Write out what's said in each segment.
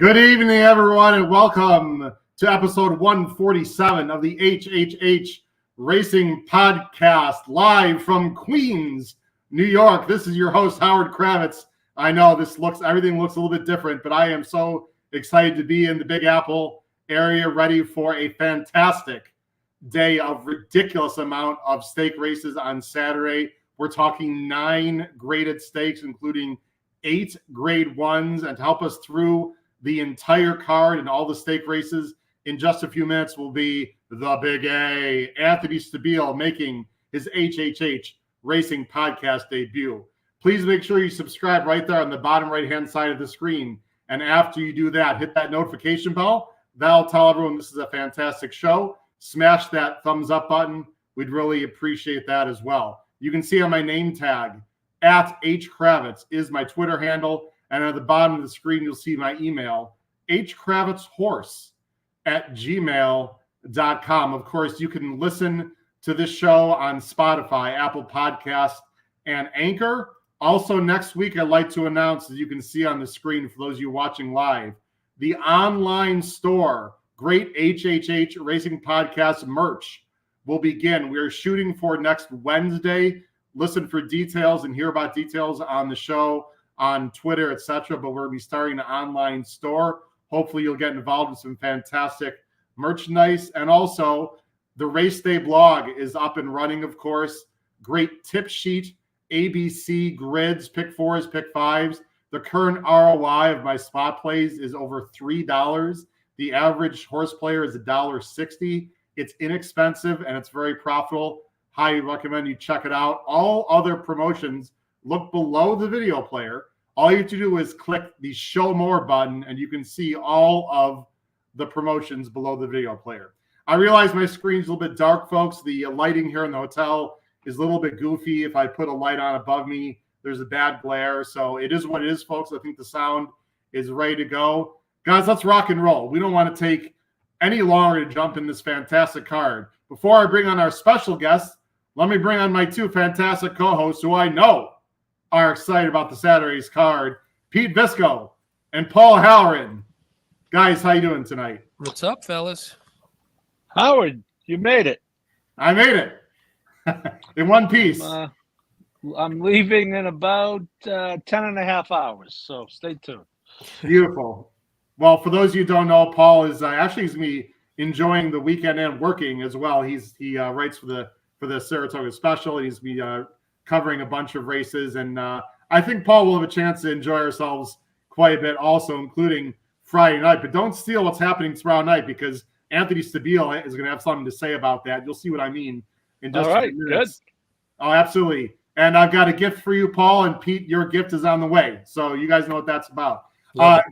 Good evening, everyone, and welcome to episode 147 of the HHH Racing Podcast, live from Queens, New York. This is your host, Howard Kravitz. I know everything looks a little bit different, but I am so excited to be in the Big Apple area, ready for a fantastic day of ridiculous amount of stake races on Saturday. We're talking 9 graded stakes, including 8 grade 1s, and to help us through the entire card and all the stake races in just a few minutes will be the Big A, Anthony Stabile, making his HHH Racing Podcast debut. Please make sure you subscribe right there on the bottom right-hand side of the screen. And after you do that, hit that notification bell. That'll tell everyone this is a fantastic show. Smash that thumbs up button. We'd really appreciate that as well. You can see on my name tag, @HKravitz is my Twitter handle. And at the bottom of the screen, you'll see my email, hkravitzhorse@gmail.com. Of course, you can listen to this show on Spotify, Apple Podcasts, and Anchor. Also, next week, I'd like to announce, as you can see on the screen for those of you watching live, the online store, great HHH Racing Podcast merch, will begin. We are shooting for next Wednesday. Listen for details and hear about details on the show, on Twitter, etc. But we're going to be starting an online store. Hopefully you'll get involved in some fantastic merchandise. And also, the Race Day blog is up and running, of course. Great tip sheet, ABC grids, pick 4s, pick 5s. The current ROI of my spot plays is over $3. The average horse player is $1.60. It's inexpensive and it's very profitable. Highly recommend you check it out. All other promotions look below the video player. All you have to do is click the show more button and you can see all of the promotions below the video player. I realize my screen's a little bit dark, folks. The lighting here in the hotel is a little bit goofy. If I put a light on above me, there's a bad glare. So it is what it is, folks. I think the sound is ready to go. Guys, let's rock and roll. We don't want to take any longer to jump in this fantastic card. Before I bring on our special guests, let me bring on my 2 fantastic co-hosts who I know are excited about the Saturday's card, Pete Visco and Paul Halloran. Guys, how you doing tonight? What's up, fellas? Howard, you made it. I made it in one piece. I'm leaving in about 10 and a half hours, so stay tuned. Beautiful. Well, for those of you who don't know, Paul is actually he's going to be enjoying the weekend and working as well. He writes for the Saratoga Special. He's going to be covering a bunch of races, and I think Paul will have a chance to enjoy ourselves quite a bit also, including Friday night. But don't steal what's happening tomorrow night, because Anthony Stabile is going to have something to say about that. You'll see what I mean in just a few minutes. Good. Oh, absolutely. And I've got a gift for you, Paul, and Pete, your gift is on the way. So you guys know what that's about.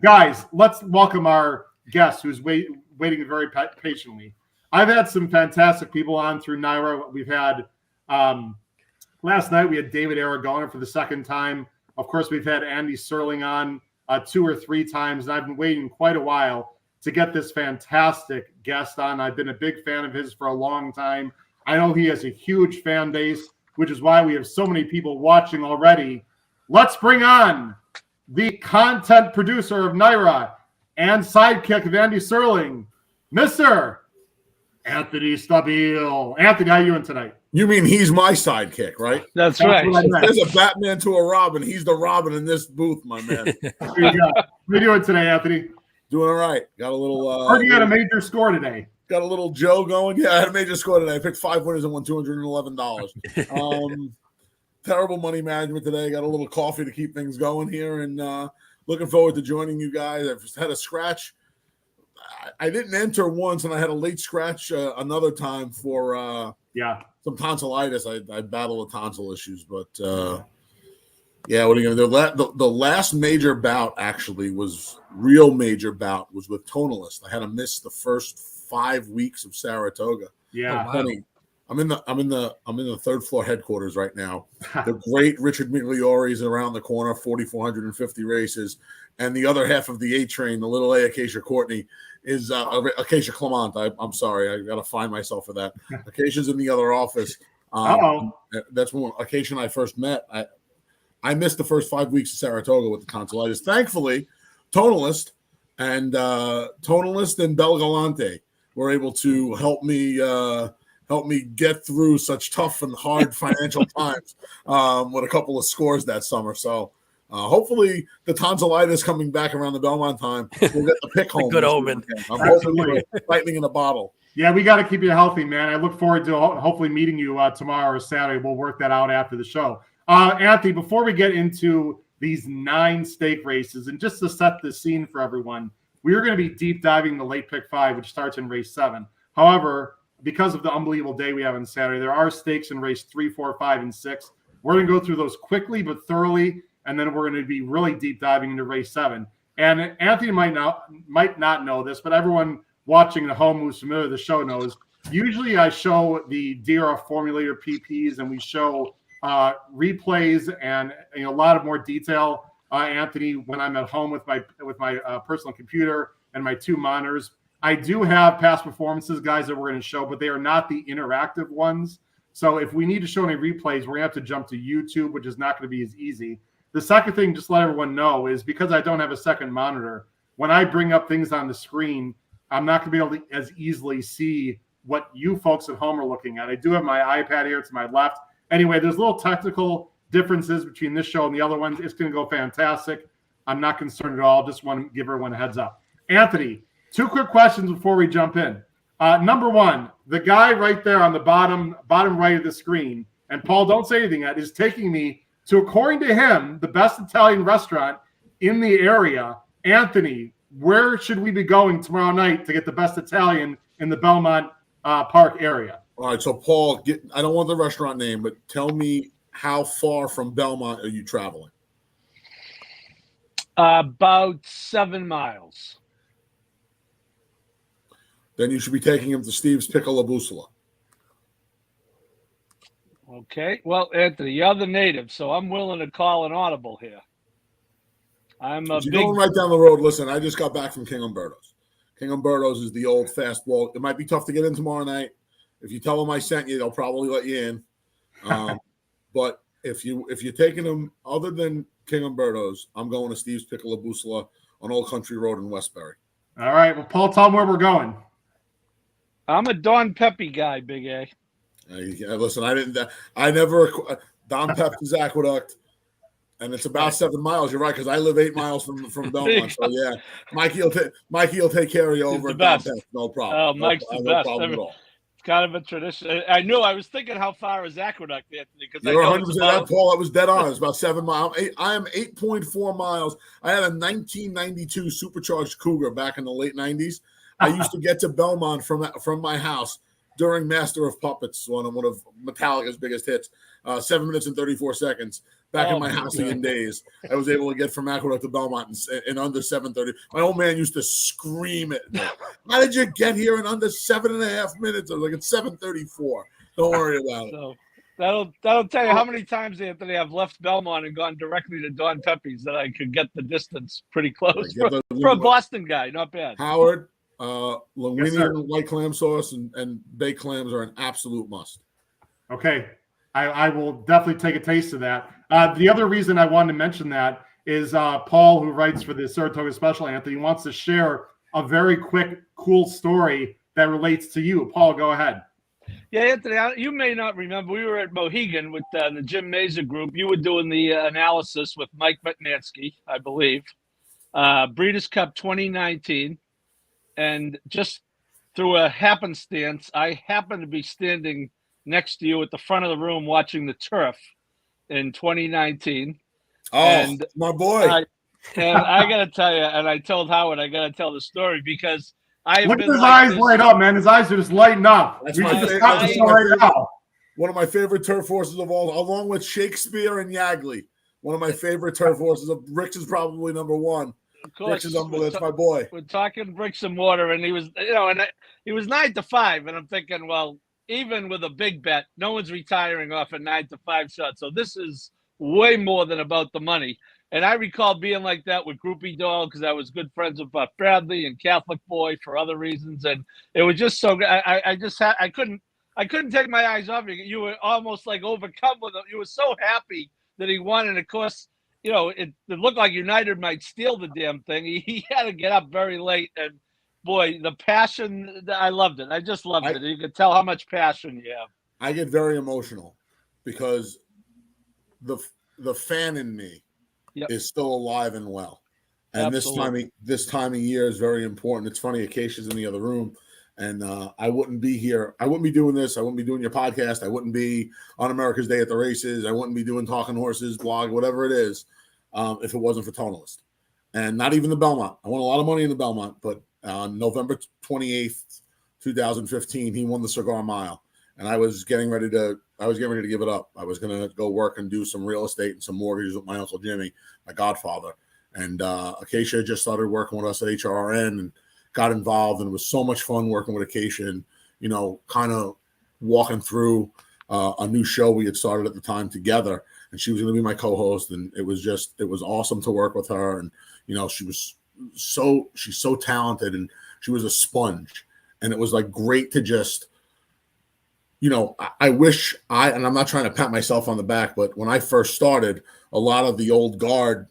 Guys, let's welcome our guest who's waiting very patiently. I've had some fantastic people on through NYRA. We've had last night we had David Aragona for the second time. Of course, we've had Andy Serling on 2 or 3 times, and I've been waiting quite a while to get this fantastic guest on. I've been a big fan of his for a long time. I know he has a huge fan base, which is why we have so many people watching already. Let's bring on the content producer of NYRA and sidekick of Andy Serling, Mr. Anthony Stabile. Anthony, how are you doing tonight? You mean he's my sidekick, right? That's right. There's a Batman to a Robin. He's the Robin in this booth, my man. Here you go. How are you doing today, Anthony? Doing all right. Got a little. Heard you had a major score today. Got a little Joe going. Yeah, I had a major score today. I picked 5 winners and won $211. Terrible money management today. Got a little coffee to keep things going here, and looking forward to joining you guys. I've had a scratch. I didn't enter once, and I had a late scratch another time for some tonsillitis. I battle with tonsil issues, but yeah, what are you gonna do? The last major bout actually was with Tonalist. I had to miss the first 5 weeks of Saratoga. Yeah, funny. I'm in the third floor headquarters right now. The great Richard Migliore is around the corner, 4,450 races, and the other half of the A train, the little A Acacia Courtney, is Acacia Clement. I'm sorry, I got to find myself for that. Acacia's in the other office. That's when Acacia and I first met. I missed the first 5 weeks of Saratoga with the tonsillitis. Thankfully, Tonalist and Tonalist and Bel Galante were able to help me get through such tough and hard financial times with a couple of scores that summer. So hopefully the tonsillitis coming back around the Belmont time, we'll get the pick home. Good omen. I'm hoping lightning in a bottle. Yeah, we got to keep you healthy, man. I look forward to hopefully meeting you tomorrow or Saturday. We'll work that out after the show. Anthony, before we get into these 9 stake races, and just to set the scene for everyone, we are going to be deep diving the late pick 5, which starts in race 7. However, because of the unbelievable day we have on Saturday, there are stakes in race 3, 4, 5, and 6. We're going to go through those quickly but thoroughly, and then we're going to be really deep diving into race 7. And Anthony might not know this, but everyone watching at home who's familiar with the show knows, usually I show the NYRA formulator PPs, and we show replays and a lot of more detail, Anthony, when I'm at home with my personal computer and my 2 monitors. I do have past performances, guys, that we're going to show, but they are not the interactive ones. So if we need to show any replays, we're going to have to jump to YouTube, which is not going to be as easy. The second thing, just let everyone know, is because I don't have a second monitor, when I bring up things on the screen, I'm not going to be able to as easily see what you folks at home are looking at. I do have my iPad here to my left. Anyway, there's little technical differences between this show and the other ones. It's going to go fantastic. I'm not concerned at all. Just want to give everyone a heads up. Anthony, 2 quick questions before we jump in. Number 1, the guy right there on the bottom right of the screen, and Paul, don't say anything yet, is taking me to, according to him, the best Italian restaurant in the area. Anthony, where should we be going tomorrow night to get the best Italian in the Belmont Park area? All right, so Paul, I don't want the restaurant name, but tell me how far from Belmont are you traveling? About 7 miles. Then you should be taking him to Steve's Pickle La Bussola. Okay. Well, Anthony, you're the native, so I'm willing to call an audible here. I'm a You're big... going right down the road. Listen, I just got back from King Umberto's. King Umberto's is the old fastball. It might be tough to get in tomorrow night. If you tell them I sent you, they'll probably let you in. But if you're taking them other than King Umberto's, I'm going to Steve's Pickle La Bussola on Old Country Road in Westbury. All right. Well, Paul, tell them where we're going. I'm a Don Pepe guy, Big A. Listen, I never Don Pep's Aqueduct, and it's about 7 miles. You're right, because I live 8 miles from Belmont. So yeah, Mikey will take care of you over at Don Pep's. No problem. Oh, Mike's the best. Problem at all. It's kind of a tradition. I knew. I was thinking, how far is Aqueduct, Anthony? Because you're 100% that, Paul. That was dead on. It's about 7 miles. I am 8.4 miles. I had a 1992 supercharged Cougar back in the late 90s. I used to get to Belmont from my house during Master of Puppets, one of Metallica's biggest hits, 7 minutes and 34 seconds. Back in my housing days, I was able to get from Aqueduct to Belmont in under 7:30. My old man used to scream at me, "How did you get here in under 7.5 minutes?" I was like, "It's 7:34. Don't worry about it." So that'll tell you how many times, Anthony, I've left Belmont and gone directly to Don Pepe's that I could get the distance pretty close for a Boston guy. Not bad. Howard. Linguine white clam sauce and baked clams are an absolute must. Okay. I will definitely take a taste of that. The other reason I wanted to mention that is Paul, who writes for the Saratoga Special, Anthony, wants to share a very quick, cool story that relates to you. Paul, go ahead. Yeah, Anthony, you may not remember. We were at Mohegan with the Jim Mazur group. You were doing the analysis with Mike Metnansky, I believe. Breeders' Cup 2019. And just through a happenstance, I happened to be standing next to you at the front of the room watching the turf in 2019. Oh, and my boy. I got to tell you, and I told Howard, I got to tell the story because I have look been at his eyes light up, man. His eyes are just lighting up. That's we my just got the show right now. One of my favorite turf horses of all, along with Shakespeare and Yagley. One of my favorite turf horses. Ricks is probably number 1. Of course, that's my boy. We're talking bricks and mortar, and he was, and he was 9-5, and I'm thinking, well, even with a big bet, no one's retiring off a 9-5 shot. So this is way more than about the money. And I recall being like that with Groupie Dog because I was good friends with Buff Bradley and Catholic Boy for other reasons, and it was just so good. I couldn't take my eyes off you. You were almost like overcome with him. You were so happy that he won, and of course, it looked like United might steal the damn thing. He had to get up very late, and boy, the passion, I loved it. I just loved it. You could tell how much passion you have. I get very emotional because the fan in me is still alive and well. And this time of year is very important. It's funny, Acacia's in the other room, and I wouldn't be here. I wouldn't be doing this. I wouldn't be doing your podcast. I wouldn't be on America's Day at the Races. I wouldn't be doing Talking Horses, blog, whatever it is, if it wasn't for Tonalist. And not even the Belmont. I won a lot of money in the Belmont, but on November 28th, 2015, he won the Cigar Mile. And I was getting ready to give it up. I was going to go work and do some real estate and some mortgages with my Uncle Jimmy, my godfather. And Acacia just started working with us at HRN and got involved. And it was so much fun working with Acacia and, kind of walking through a new show we had started at the time together. And she was going to be my co-host. And it was awesome to work with her. And, she's so talented and she was a sponge. And it was like great to just, I wish and I'm not trying to pat myself on the back, but when I first started, a lot of the old guard,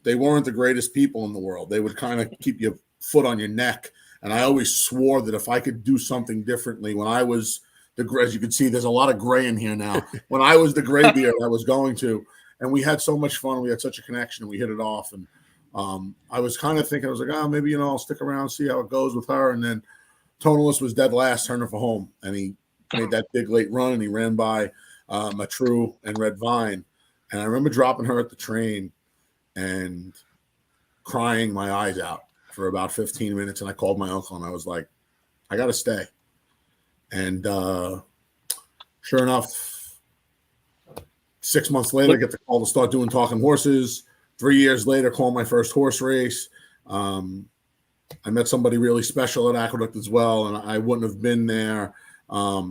they weren't the greatest people in the world. They would kind of keep your foot on your neck. And I always swore that if I could do something differently when I was as you can see, there's a lot of gray in here now. When I was the graybeard, I was going to, and we had so much fun. We had such a connection and we hit it off. And I was kind of thinking, I was like, maybe, I'll stick around, see how it goes with her. And then Tonalist was dead last, turning for home, and he made that big late run, and he ran by Matru and Red Vine. And I remember dropping her at the train and crying my eyes out for about 15 minutes. And I called my uncle, and I was like, I got to stay. And sure enough, 6 months later, I get the call to start doing Talking Horses. 3 years later, call my first horse race. I met somebody really special at Aqueduct as well, and I wouldn't have been there. I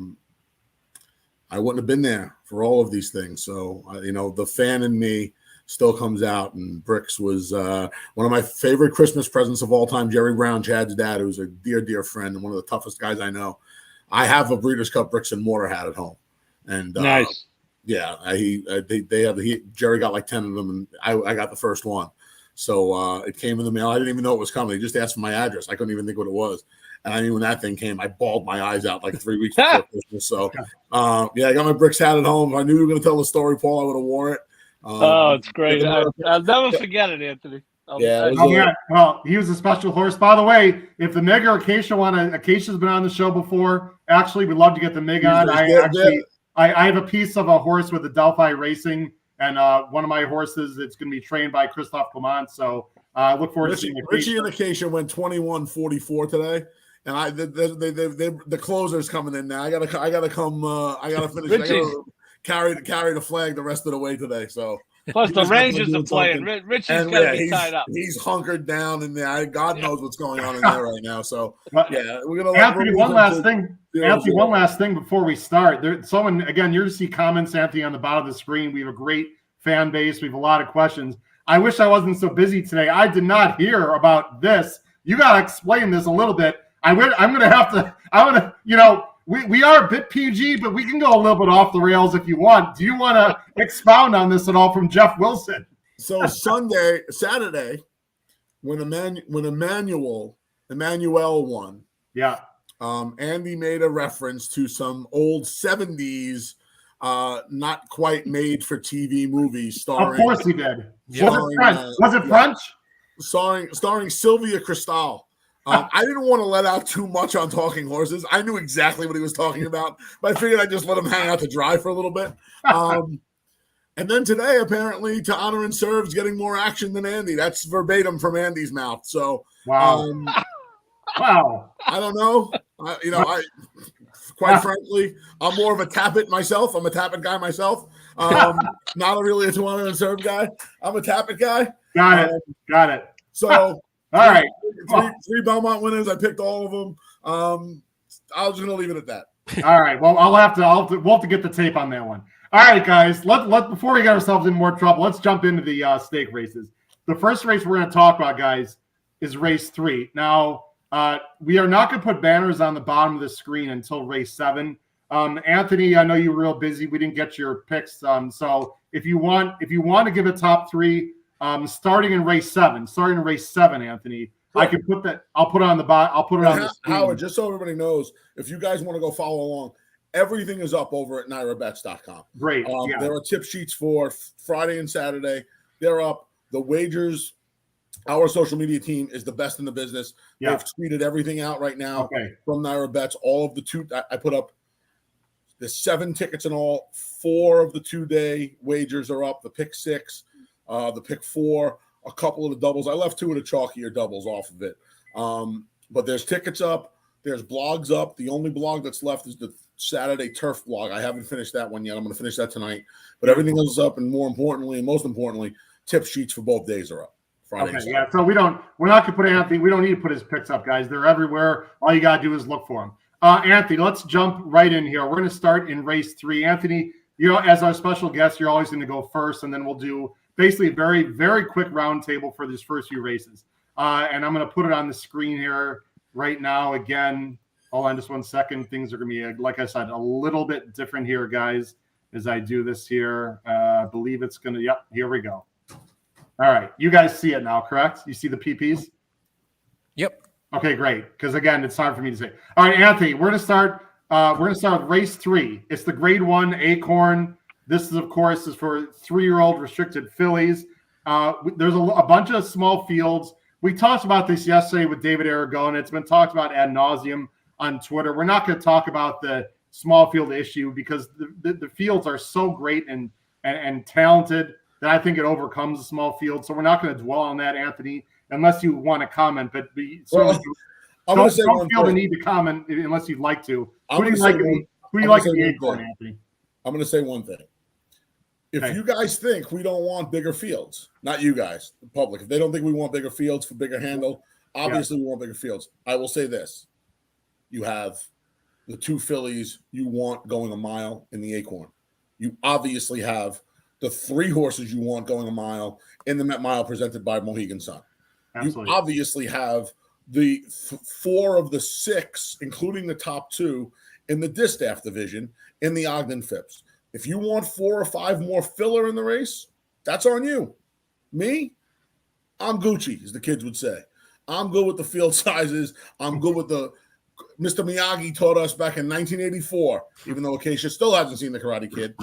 wouldn't have been there for all of these things. So, the fan in me still comes out, and Bricks was one of my favorite Christmas presents of all time. Jerry Brown, Chad's dad, who's a dear, dear friend and one of the toughest guys I know. I have a Breeders' Cup Bricks and Mortar hat at home. And nice. Yeah, Jerry got like 10 of them, and I got the first one. So it came in the mail. I didn't even know it was coming. They just asked for my address. I couldn't even think what it was. And I mean, when that thing came, I bawled my eyes out like 3 weeks before Christmas. So, I got my Bricks hat at home. If I knew you were going to tell the story, Paul, I would have worn it. It's great. I'll never forget it, Anthony. Well, he was a special horse. By the way, if the Mig or Acacia Acacia's been on the show before. Actually, we'd love to get the Mig on. I have a piece of a horse with the Delphi Racing. And one of my horses, it's going to be trained by Christophe Clement. So I look forward to seeing Richie and Acacia went 21-44 today, and the closer's coming in now. I gotta come. I gotta finish. I gotta carry the flag the rest of the way today. So plus the Rangers are playing. Richie's got to be tied up. He's hunkered down in there. God knows what's going on in there right now. So we're gonna. Anthony, one last thing. Anthony, one last thing before we start. Someone, again, you're to see comments, Anthony, on the bottom of the screen. We have a great fan base. We have a lot of questions. I wish I wasn't so busy today. I did not hear about this. You got to explain this a little bit. I'm going to have to, we are a bit PG, but we can go a little bit off the rails if you want. Do you want to expound on this at all from Jeff Wilson? So Saturday, when Emmanuel won. Yeah. Andy made a reference to some old 70s, not quite made for TV movies starring. Of course he did. Was it French? Starring Sylvia Cristal. I didn't want to let out too much on Talking Horses. I knew exactly what he was talking about, but I figured I'd just let him hang out to dry for a little bit. And then today, apparently, To Honor and Serve's getting more action than Andy. That's verbatim from Andy's mouth. So, wow. Wow. I don't know. Quite frankly, I'm more of a Tappet myself. I'm a Tappet guy myself. Not really a To Honor and Serve guy. I'm a Tappet guy. Got it. So, all right. Three Belmont winners. I picked all of them. I was going to leave it at that. All right. Well, we'll have to get the tape on that one. All right, guys. Let before we get ourselves in more trouble, let's jump into the stake races. The first race we're going to talk about, guys, is race 3. Now, we are not going to put banners on the bottom of the screen until race 7. Anthony, I know you were real busy. We didn't get your picks. So if you want to give a top three, starting in race 7, Anthony, I can put that. I'll put it on the bot. I'll put it on the screen. Howard, just so everybody knows, if you guys want to go follow along, everything is up over at NYRABets.com. Great. There are tip sheets for Friday and Saturday. They're up. The wagers, our social media team is the best in the business. They've tweeted everything out right now from NYRA Bets. All of the I put up the 7 tickets in all. 4 of the 2-day wagers are up. The pick 6, the pick 4, a couple of the doubles. I left 2 of the chalkier doubles off of it. But there's tickets up. There's blogs up. The only blog that's left is the Saturday Turf blog. I haven't finished that one yet. I'm going to finish that tonight. But everything else is up, and most importantly, tip sheets for both days are up. Friday. Okay, yeah. So we're not going to put Anthony. We don't need to put his picks up, guys. They're everywhere. All you got to do is look for them. Anthony, let's jump right in here. We're going to start in race 3. Anthony, as our special guest, you're always going to go first, and then we'll do basically a very, very quick round table for these first few races. And I'm going to put it on the screen here right now. Again, hold on just one second. Things are going to be, like I said, a little bit different here, guys, as I do this here. I believe it's going to, yep, here we go. All right. You guys see it now, correct? You see the PPs? Yep. Okay, great. Because again, it's hard for me to say. All right, Anthony, we're going to start with race 3. It's the grade 1 Acorn. This is, of course, for 3-year-old restricted fillies. There's a bunch of small fields. We talked about this yesterday with David Aragon. It's been talked about ad nauseum on Twitter. We're not going to talk about the small field issue because the fields are so great and talented that I think it overcomes the small field. So we're not going to dwell on that, Anthony, unless you want to comment. But don't feel the need to comment unless you'd like to. Who do you like in the Acorn, Anthony? I'm going to say one thing. If you guys think we don't want bigger fields, not you guys, the public, if they don't think we want bigger fields for bigger handle, obviously we want bigger fields. I will say this. You have the 2 fillies you want going a mile in the Acorn. You obviously have the 3 horses you want going a mile in the Met Mile presented by Mohegan Sun. Absolutely. You obviously have the 4 of the 6, including the top 2, in the Distaff division in the Ogden Phipps. If you want 4 or 5 more filler in the race, that's on you. Me, I'm Gucci, as the kids would say. I'm good with the field sizes. I'm good with the – Mr. Miyagi taught us back in 1984, even though Acacia still hasn't seen the Karate Kid,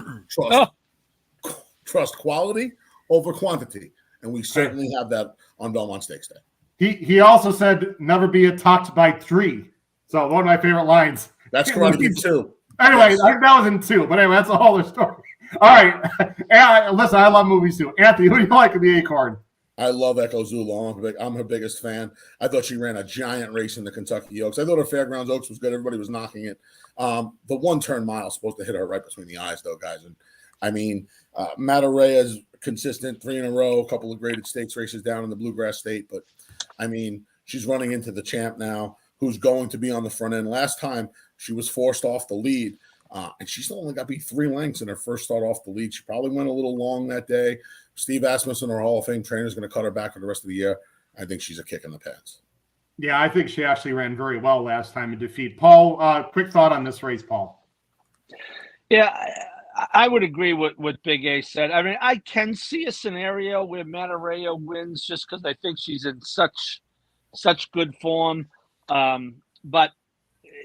trust quality over quantity. And we certainly have that on Belmont Stakes Day. He also said, never be attacked by 3. So one of my favorite lines. That's Karate Kid 2. Anyway, that was in 2. But anyway, that's a whole other story. All right. Listen, I love movies too. Anthony, who do you like in the Acorn? I love Echo Zulu. I'm her biggest fan. I thought she ran a giant race in the Kentucky Oaks. I thought her Fairgrounds Oaks was good. Everybody was knocking it. The 1-turn mile is supposed to hit her right between the eyes, though, guys. And I mean, Matarea is consistent, 3 in a row, a couple of graded stakes races down in the Bluegrass State. But I mean, she's running into the champ now, who's going to be on the front end. Last time she was forced off the lead, and she's only got to be 3 lengths in her first start off the lead. She probably went a little long that day. Steve Asmussen, our Hall of Fame trainer, is going to cut her back for the rest of the year. I think she's a kick in the pants. Yeah, I think she actually ran very well last time in defeat. Paul, quick thought on this race, Paul. Yeah, I would agree with what Big A said. I mean, I can see a scenario where Matarea wins just because I think she's in such good form. But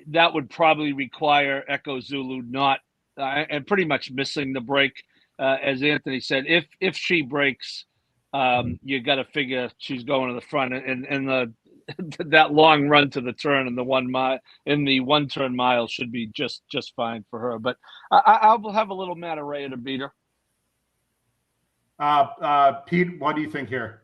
that would probably require Echo Zulu not and pretty much missing the break. As Anthony said, if she breaks, you got to figure she's going to the front, and that long run to the turn in the 1-turn mile should be just fine for her. But I will have a little Matarea to beat her. Pete, what do you think here?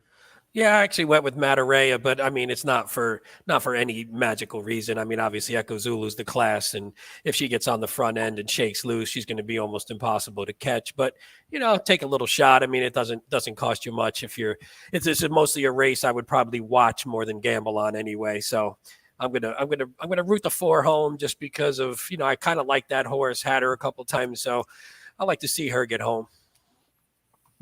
Yeah, I actually went with Matarea, but I mean, it's not for any magical reason. I mean, obviously Echo Zulu's the class, and if she gets on the front end and shakes loose, she's going to be almost impossible to catch. But take a little shot. I mean, it doesn't cost you much it's mostly a race I would probably watch more than gamble on anyway. So I'm gonna root the 4 home just because of I kind of like that horse, had her a couple times, so I like to see her get home.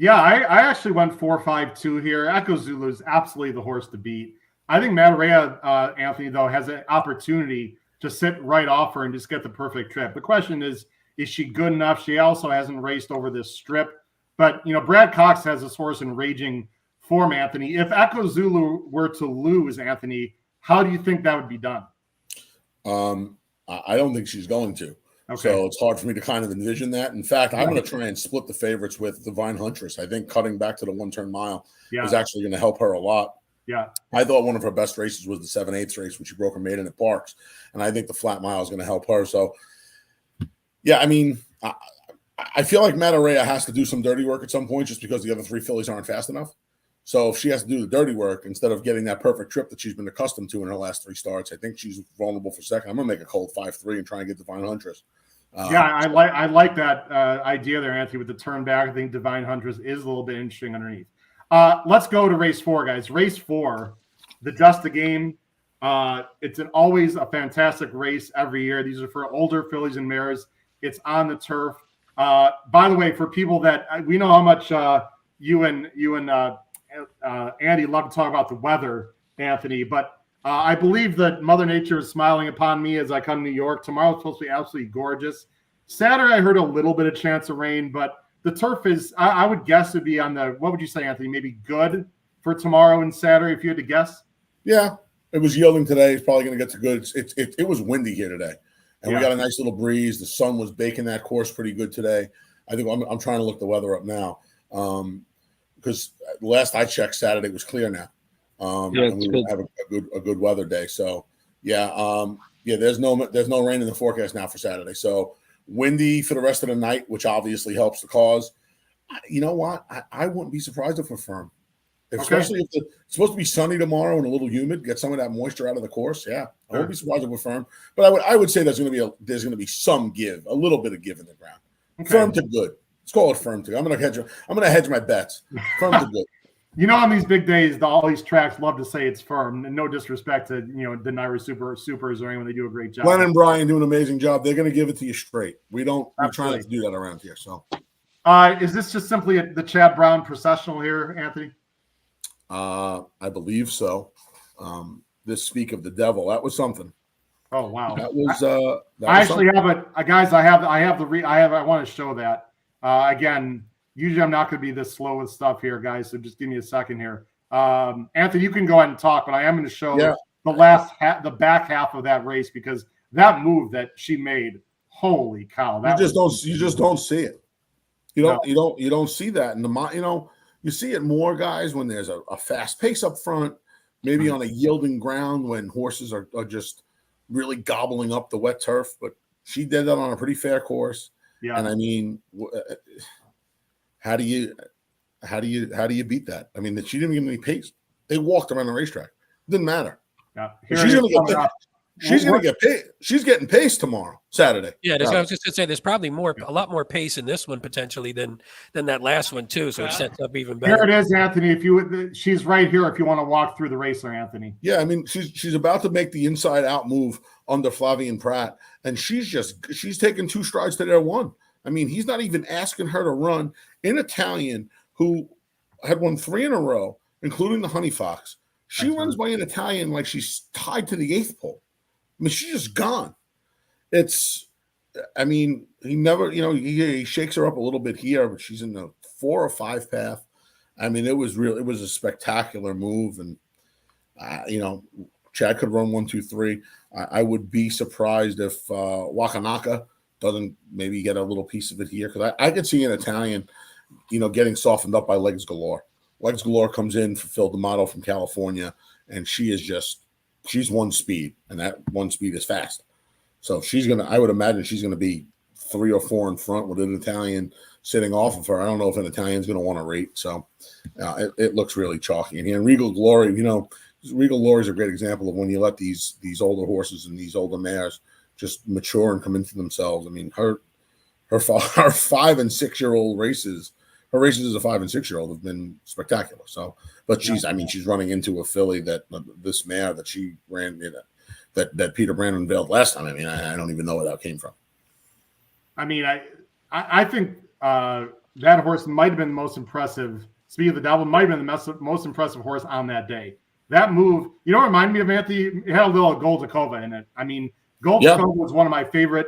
Yeah, I actually went 4-5-2 here. Echo Zulu is absolutely the horse to beat. I think Matarea, Anthony, though, has an opportunity just sit right off her and just get the perfect trip. The question is she good enough? She also hasn't raced over this strip. But, Brad Cox has this horse in raging form, Anthony. If Echo Zulu were to lose, Anthony, how do you think that would be done? I don't think she's going to. Okay. So it's hard for me to kind of envision that. In fact, I'm going to try and split the favorites with Divine Huntress. I think cutting back to the 1-turn mile is actually going to help her a lot. Yeah. I thought one of her best races was the 7/8 race when she broke her maiden at Parks. And I think the flat mile is going to help her. So, yeah, I mean, I feel like Matarrea has to do some dirty work at some point just because the other 3 fillies aren't fast enough. So if she has to do the dirty work instead of getting that perfect trip that she's been accustomed to in her last 3 starts, I think she's vulnerable for second. I'm going to make a cold 5-3 and try and get Divine Huntress. I like that idea there, Anthony, with the turn back. I think Divine Huntress is a little bit interesting underneath. Let's go to race 4, guys. Race 4, the Dust Game. It's always a fantastic race every year. These are for older fillies and mares. It's on the turf. By the way, for people that we know how much you and Andy love to talk about the weather, Anthony, but I believe that Mother Nature is smiling upon me as I come to New York. Tomorrow's supposed to be absolutely gorgeous. Saturday, I heard a little bit of chance of rain, but the turf is, I would guess, would be on the, what would you say, Anthony? Maybe good for tomorrow and Saturday, if you had to guess? Yeah, it was yielding today. It's probably going to get to good. It was windy here today, and we got a nice little breeze. The sun was baking that course pretty good today. I think I'm trying to look the weather up now because last I checked, Saturday was clear now. And we will have a good weather day. So there's no rain in the forecast now for Saturday. So windy for the rest of the night, which obviously helps the cause. You know what? I wouldn't be surprised if we're firm. Especially if it's supposed to be sunny tomorrow and a little humid, get some of that moisture out of the course. Yeah, I wouldn't be surprised if we're firm. But I would say there's going to be some give, a little bit of give in the ground. Okay. Firm to good. Let's call it firm to good. I'm going to hedge my bets. Firm to good. On these big days, all these tracks love to say it's firm, and no disrespect to the NYRA Supers or anyone. They do a great job. Glenn and Brian do an amazing job. They're going to give it to you straight. We try not to do that around here. So, is this just simply the Chad Brown processional here, Anthony? I believe so. This Speak of the Devil. That was something. Oh wow! That was. I actually have it, guys. I want to show that again. Usually I'm not going to be this slow with stuff here, guys, so just give me a second here. Anthony, you can go ahead and talk, but I am going to show the back half of that race because that move that she made, holy cow. You just don't see it. You don't see that in the you see it more, guys, when there's a fast pace up front, maybe on a yielding ground when horses are just really gobbling up the wet turf, but she did that on a pretty fair course. Yeah. And I mean, how do you beat that? I mean, she didn't give any pace. They walked around the racetrack. It didn't matter. Yeah. She's going to get paid. She's getting pace tomorrow, Saturday. Yeah, I was just going to say there's probably a lot more pace in this one potentially than that last one too. So it sets up even better. Here it is, Anthony. She's right here. If you want to walk through the racer, Anthony. Yeah, I mean she's about to make the inside out move under Flavien Prat, and she's taking 2 strides to their 1. I mean, he's not even asking her to run. In Italian, who had won 3 in a row, including the Honey Fox, she runs by an Italian like she's tied to the 8th pole. I mean, she's just gone. He never, he shakes her up a little bit here, but she's in the 4 or 5 path. I mean, it was a spectacular move. And, Chad could run 1, 2, 3. I would be surprised if Wakanaka doesn't maybe get a little piece of it here. Because I could see an Italian, getting softened up by Legs Galore. Legs Galore comes in for Phil D'Amato from California, and she's 1 speed, and that 1 speed is fast. So I would imagine she's going to be 3 or 4 in front with an Italian sitting off of her. I don't know if an Italian's going to want to rate. So it looks really chalky in here. And Regal Glory, Regal Glory is a great example of when you let these older horses and these older mares just mature and come into themselves. I mean, her 5 and 6 year old races, her races as a 5 and 6 year old have been spectacular. So, but she's running into a filly that this mare that she ran that Peter Brandon unveiled last time. I mean, I don't even know where that came from. I mean, I think that horse might have been the most impressive. Speaking of the Devil, might have been the most impressive horse on that day. That move, reminded me of Anthony. It had a little Goldakova in it. I mean, Goldstone was one of my favorite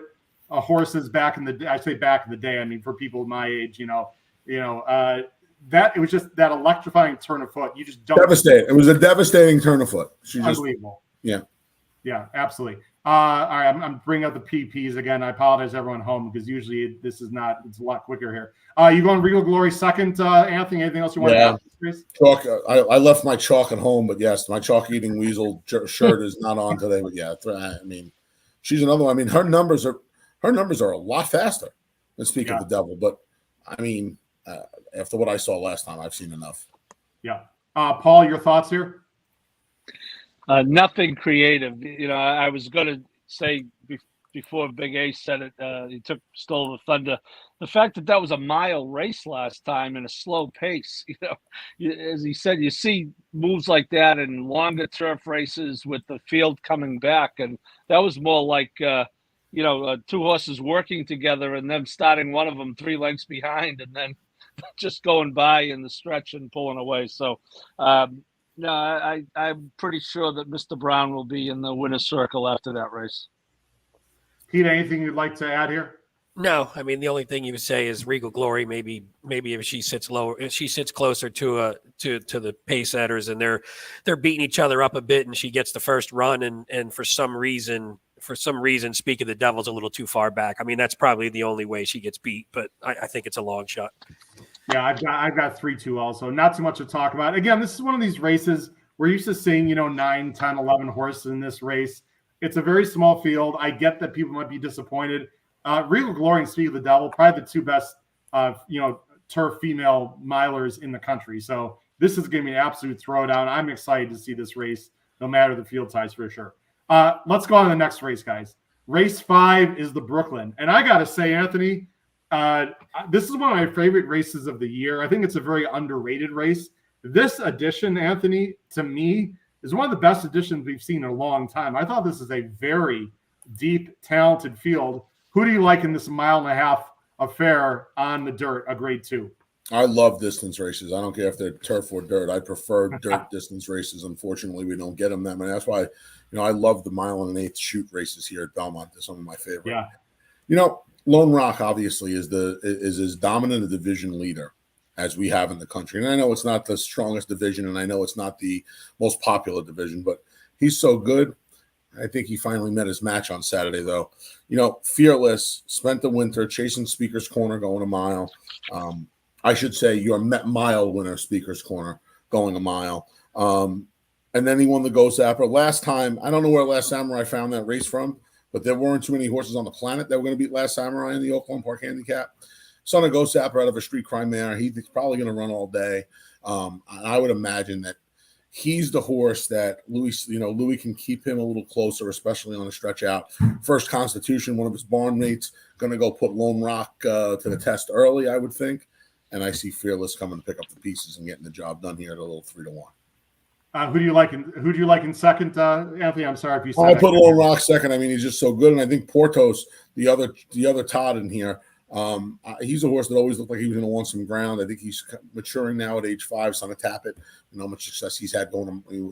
horses back in the day. I say back in the day. I mean, for people my age, that it was just that electrifying turn of foot. You just don't. Devastating. It was a devastating turn of foot. Unbelievable. Yeah, absolutely. All right, I'm bringing up the PPs again. I apologize, everyone home, because usually this is not. It's a lot quicker here. You going Regal Glory second, Anthony? Anything else you want to add? Chalk. I left my chalk at home, but yes, my chalk eating weasel shirt is not on today. But yeah, I mean, she's another one. I mean, her numbers are a lot faster than Speak of the Devil. But I mean, after what I saw last time, I've seen enough. Yeah, Paul, your thoughts here? Nothing creative. I was going to say before Big Ace said it, he stole the thunder. The fact that was a mile race last time in a slow pace, as he said, you see moves like that in longer turf races with the field coming back. And that was more like, two horses working together and then starting one of them 3 lengths behind and then just going by in the stretch and pulling away. So, no, I'm pretty sure that Mr. Brown will be in the winner's circle after that race. Pete, anything you'd like to add here? No, I mean the only thing you would say is Regal Glory. Maybe if she sits lower, if she sits closer to the pace setters, and they're beating each other up a bit, and she gets the first run, and for some reason, Speak of the Devil's a little too far back. I mean that's probably the only way she gets beat, but I think it's a long shot. Yeah, I've got 3-2 also. Not too much to talk about. Again, this is one of these races we're used to seeing 9, 10, 11 horses in this race. It's a very small field. I get that people might be disappointed. Regal Glory and Speak of the Devil, probably the 2 best, turf female milers in the country. So this is going to be an absolute throwdown. I'm excited to see this race, no matter the field size for sure. Let's go on to the next race, guys. Race 5 is the Brooklyn. And I got to say, Anthony, this is one of my favorite races of the year. I think it's a very underrated race. This edition, Anthony, to me, is one of the best editions we've seen in a long time. I thought this is a very deep, talented field. Who do you like in this 1.5-mile affair on the dirt, a grade 2? I love distance races. I don't care if they're turf or dirt. I prefer dirt distance races. Unfortunately, we don't get them that many. That's why, I love the 1 1/8 shoot races here at Belmont. They're some of my favorite. Yeah. Lone Rock obviously is as dominant a division leader as we have in the country. And I know it's not the strongest division, and I know it's not the most popular division, but he's so good. I think he finally met his match on Saturday, though. Fearless spent the winter chasing Speaker's Corner going a mile. I should say your mile winner, Speaker's Corner, going a mile. And then he won the Ghost Zapper. Last time, I don't know where Last Samurai found that race from, but there weren't too many horses on the planet that were going to beat Last Samurai in the Oakland Park Handicap. Son of Ghost Zapper out of a street crime mare. He's probably going to run all day. I would imagine that he's the horse that Louis can keep him a little closer, especially on a stretch out. First Constitution, one of his barn mates, going to go put Lone Rock to the test early, I would think. And I see Fearless coming to pick up the pieces and getting the job done here at a little 3-1. Who do you like in second, Anthony? I'm sorry if you said I put Lone Rock second. I mean, he's just so good. And I think Portos, the other Todd in here, he's a horse that always looked like he was going to want some ground. I think he's maturing now at age 5, son of Tappet. How much success he's had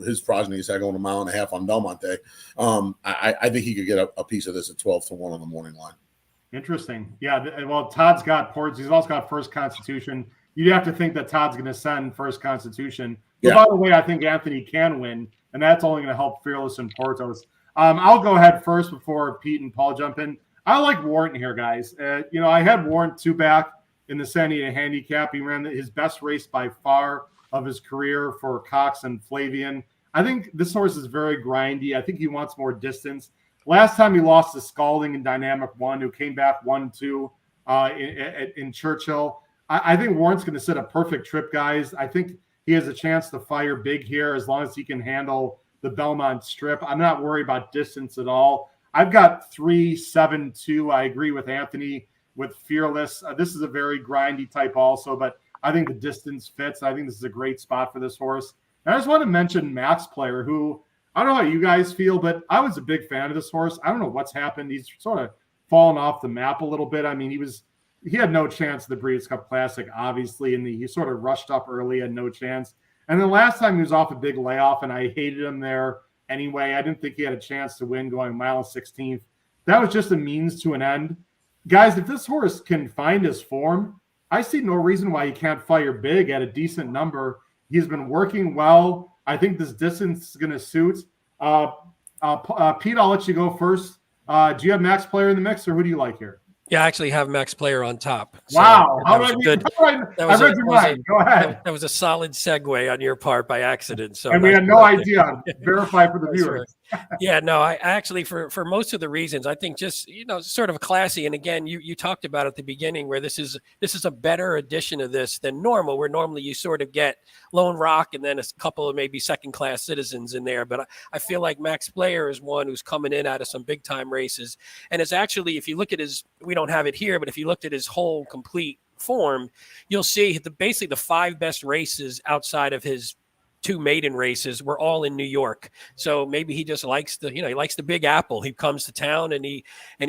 his progeny has had going 1.5 miles on Belmont Day. I think he could get a piece of this at 12-1 on the morning line. Interesting. Yeah. Well, Todd's got Ports. He's also got First Constitution. You'd have to think that Todd's going to send First Constitution. But by the way, I think Anthony can win, and that's only going to help Fearless and Portos. I'll go ahead first before Pete and Paul jump in. I like Warrant here, guys. I had Warrant 2 back in the San Diego Handicap. He ran his best race by far of his career for Cox and Flavian. I think this horse is very grindy. I think he wants more distance. Last time he lost to Scalding and Dynamic One, who came back 1-2 in Churchill. I think Warrant's going to set a perfect trip, guys. I think he has a chance to fire big here as long as he can handle the Belmont Strip. I'm not worried about distance at all. I've got 3-7-2. I agree with Anthony with Fearless. This is a very grindy type also, but I think the distance fits. I think this is a great spot for this horse. And I just want to mention Max Player, who I don't know how you guys feel, but I was a big fan of this horse. I don't know what's happened. He's sort of fallen off the map a little bit. I mean, he had no chance at the Breeders' Cup Classic, obviously, and he sort of rushed up early, had no chance. And then last time he was off a big layoff, and I hated him there anyway. I didn't think he had a chance to win going 1.16 miles. that was just a means to an end. Guys, if this horse can find his form, I see no reason why he can't fire big at a decent number. He's been working well. I think this distance is going to suit. Pete, I'll let you go first. Do you have Max Player in the mix, or who do you like here? Yeah, I actually have Max Player on top. So wow. That was good. Go ahead. That was a solid segue on your part by accident. So and we had no idea. Verify for the viewers. Right. Yeah, no, I actually, for most of the reasons, I think just, sort of classy. And again, you talked about at the beginning where this is a better edition of this than normal, where normally you sort of get Lone Rock and then a couple of maybe second-class citizens in there. But I feel like Max Player is one who's coming in out of some big-time races. And it's actually, if you look at we don't have it here, but if you looked at his whole complete form, you'll see basically the 5 best races outside of his 2 maiden races were all in New York. So maybe he just likes he likes the Big Apple. He comes to town and he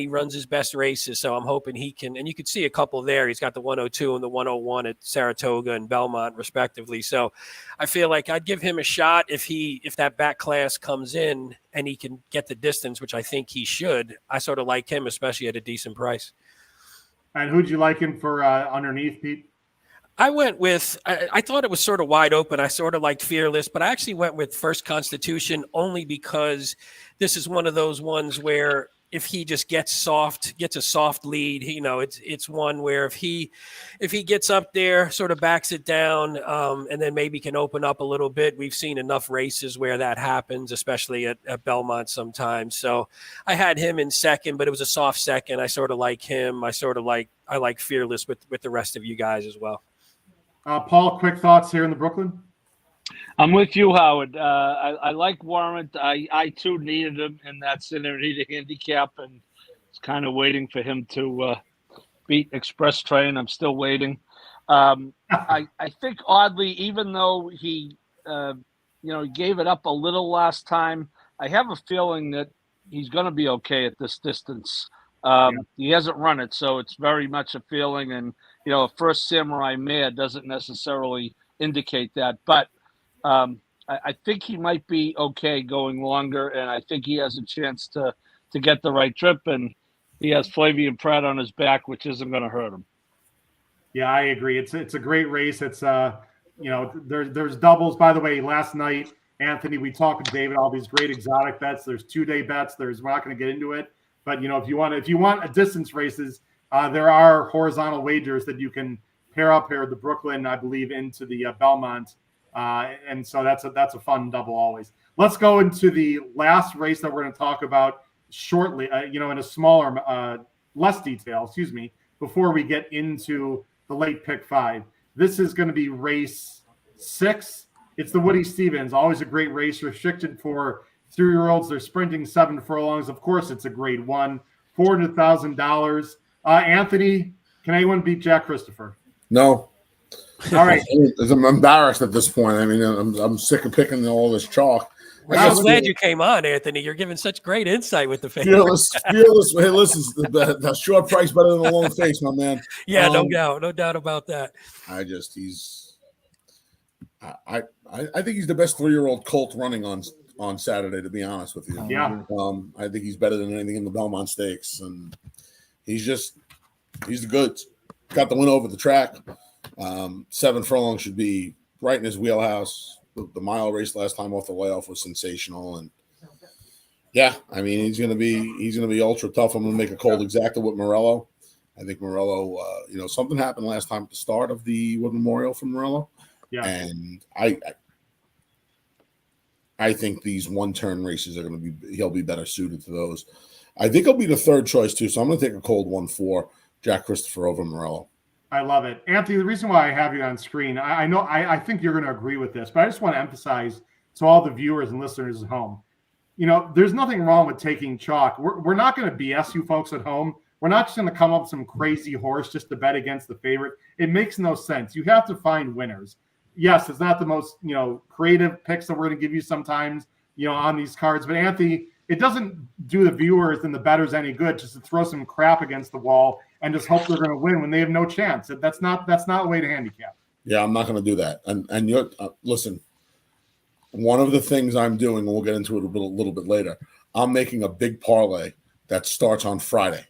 runs his best races. So I'm hoping he can, and you could see a couple there. He's got the 102 and the 101 at Saratoga and Belmont respectively. So I feel like I'd give him a shot if that back class comes in and he can get the distance, which I think he should. I sort of like him, especially at a decent price. And who'd you like him for underneath, Pete? I went with, I thought it was sort of wide open. I sort of liked Fearless, but I actually went with First Constitution only because this is one of those ones where if he just gets a soft lead, it's one where if he gets up there, sort of backs it down, and then maybe can open up a little bit. We've seen enough races where that happens, especially at Belmont sometimes. So I had him in second, but it was a soft second. I sort of like him. I like Fearless with the rest of you guys as well. Paul, quick thoughts here in the Brooklyn? I'm with you, Howard. I like Warrant. I too needed him in that center. Need a handicap, and it's kind of waiting for him to beat Express Train. I'm still waiting. I think oddly, even though he gave it up a little last time, I have a feeling that he's going to be okay at this distance. He hasn't run it, so it's very much a feeling. And a First Samurai mare doesn't necessarily indicate that, but I think he might be okay going longer, and I think he has a chance to get the right trip, and he has Flavian Pratt on his back, which isn't going to hurt him. Yeah, I agree. It's a great race. It's there's doubles. By the way, last night, Anthony, we talked with David all these great exotic bets. There's 2-day bets. We're not going to get into it, but if you want a distance races, there are horizontal wagers that you can pair up here, the Brooklyn, I believe, into the Belmont. And so that's a fun double always. Let's go into the last race that we're going to talk about shortly, in a smaller, less detail, before we get into the late pick 5. This is going to be race 6. It's the Woody Stevens, always a great race, restricted for 3-year-olds. They're sprinting 7 furlongs. Of course, it's a grade 1, $400,000. Anthony, can anyone beat Jack Christopher? No. All right. I'm embarrassed at this point. I mean, I'm sick of picking all this chalk. I'm so glad you came on, Anthony. You're giving such great insight with the Fearless. Hey, listen, the short price better than the long face, my man. Yeah, no doubt about that. I think he's the best 3-year-old colt running on Saturday, to be honest with you. Yeah. I think he's better than anything in the Belmont Stakes, and he's the goods. Got the win over the track. 7 furlongs should be right in his wheelhouse. The mile race last time off the layoff was sensational, and yeah, I mean he's gonna be ultra tough. I'm gonna make a cold exacta with Morello. I think Morello, something happened last time at the start of the Wood Memorial from Morello. Yeah, and I think these 1-turn races are he'll be better suited to those. I think he'll be the 3rd choice too, so I'm gonna take a cold 1-4 Jack Christopher over Morello. I love it. Anthony, the reason why I have you on screen, I think you're going to agree with this, but I just want to emphasize to all the viewers and listeners at home, there's nothing wrong with taking chalk. We're not going to BS you folks at home. We're not just going to come up with some crazy horse just to bet against the favorite. It makes no sense. You have to find winners. Yes, it's not the most, creative picks that we're going to give you sometimes, on these cards, but Anthony, it doesn't do the viewers and the bettors any good just to throw some crap against the wall and just hope they're going to win when they have no chance. That's not a way to handicap. Yeah, I'm not going to do that. And you're listen. One of the things I'm doing, and we'll get into it a little bit later. I'm making a big parlay that starts on Friday.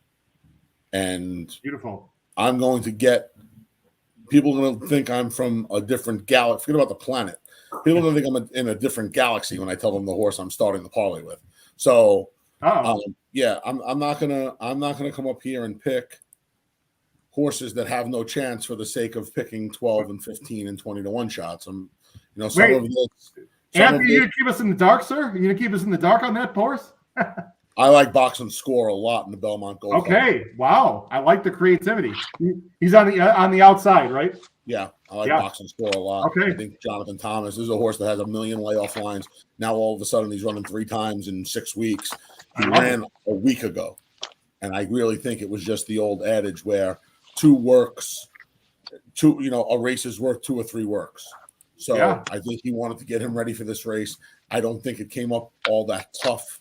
And Beautiful. I'm going to get people are going to think I'm from a different galaxy. Forget about the planet. People are going to think I'm in a different galaxy when I tell them the horse I'm starting the parlay with. So, yeah, I'm not gonna come up here and pick horses that have no chance for the sake of picking 12 and 15 and 20-1 shots. Some of this. Anthony, you gonna keep us in the dark, sir? You gonna keep us in the dark on that horse? I like box and score a lot in the Belmont Gold. Okay, wow, I like the creativity. He's on the outside, right? Yeah, I like box and score a lot. Okay. I think Jonathan Thomas is a horse that has a million layoff lines. Now all of a sudden he's running 3 times in 6 weeks. He ran a week ago, and I really think it was just the old adage where a race is worth 2 or 3 works. So I think he wanted to get him ready for this race. I don't think it came up all that tough.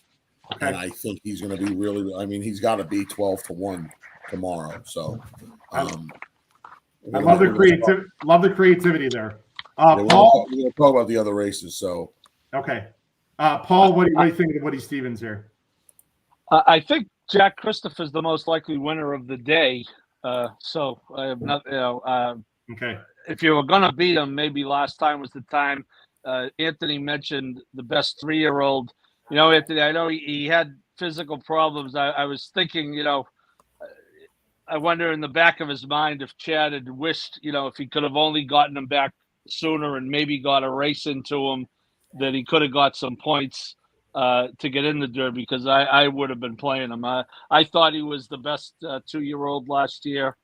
Okay. And I think he's going to be he's got to be 12-1 tomorrow. So I love the creativity. Love the creativity there. Paul, we're going to talk about the other races. So okay, Paul, what do you think of Woody Stevens here? I think Jack Christopher is the most likely winner of the day. So I have not. Okay. If you were going to beat him, maybe last time was the time. Anthony mentioned the best 3-year-old. Anthony, I know he had physical problems. I was thinking, I wonder in the back of his mind if Chad had wished, if he could have only gotten him back sooner and maybe got a race into him, that he could have got some points to get in the Derby, because I would have been playing him. I thought he was the best 2-year-old last year.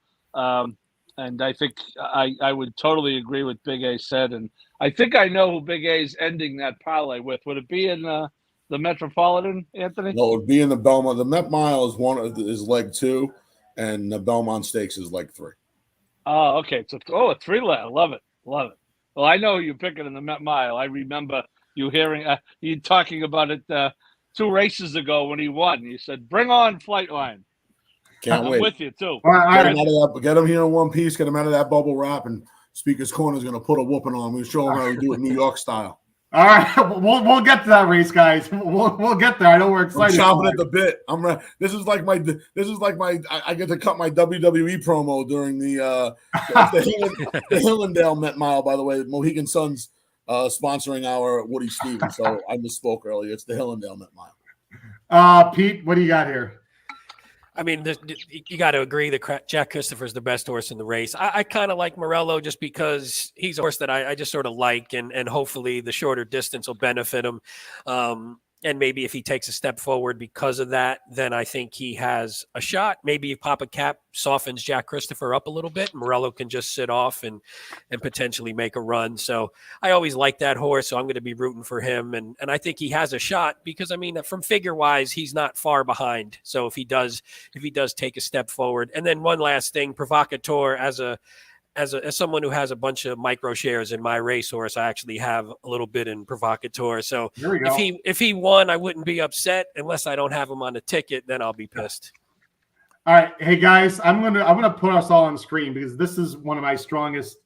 And I think I would totally agree with Big A said. And I think I know who Big A's ending that parlay with. Would it be in the Metropolitan, Anthony? No, it would be in the Belmont. The Met Mile is leg 2, and the Belmont Stakes is leg 3. Oh, okay. So, a 3-leg. I love it. Love it. Well, I know you're picking in the Met Mile. I remember you hearing you talking about it 2 races ago when he won. You said, "Bring on Flightline." Can't wait. I'm with you too. Get him here in one piece. Get him out of that bubble wrap, and Speaker's Corner is going to put a whooping on him. We'll show him how we do it New York style. All right, we'll get to that race, guys. We'll get there. I know we're excited. I'm chomping at the bit. This is like my. I get to cut my WWE promo during the Hillendale Met Mile. By the way, Mohegan Sun's sponsoring our Woody Stevens. So I misspoke earlier. It's the Hillendale Met Mile. Pete, what do you got here? I mean, you got to agree that Jack Christopher is the best horse in the race. I kind of like Morello just because he's a horse that I just sort of like, and hopefully the shorter distance will benefit him. And maybe if he takes a step forward because of that, then I think he has a shot. Maybe if Papa Cap softens Jack Christopher up a little bit, Morello can just sit off and potentially make a run. So I always like that horse, so I'm going to be rooting for him. And I think he has a shot because, I mean, from figure-wise, he's not far behind. So if he does take a step forward. And then one last thing, Provocateur, as someone who has a bunch of micro shares in my racehorse, I actually have a little bit in Provocateur. So if he won, I wouldn't be upset unless I don't have him on the ticket. Then I'll be pissed. All right, hey guys, I'm gonna put us all on the screen because this is one of my strongest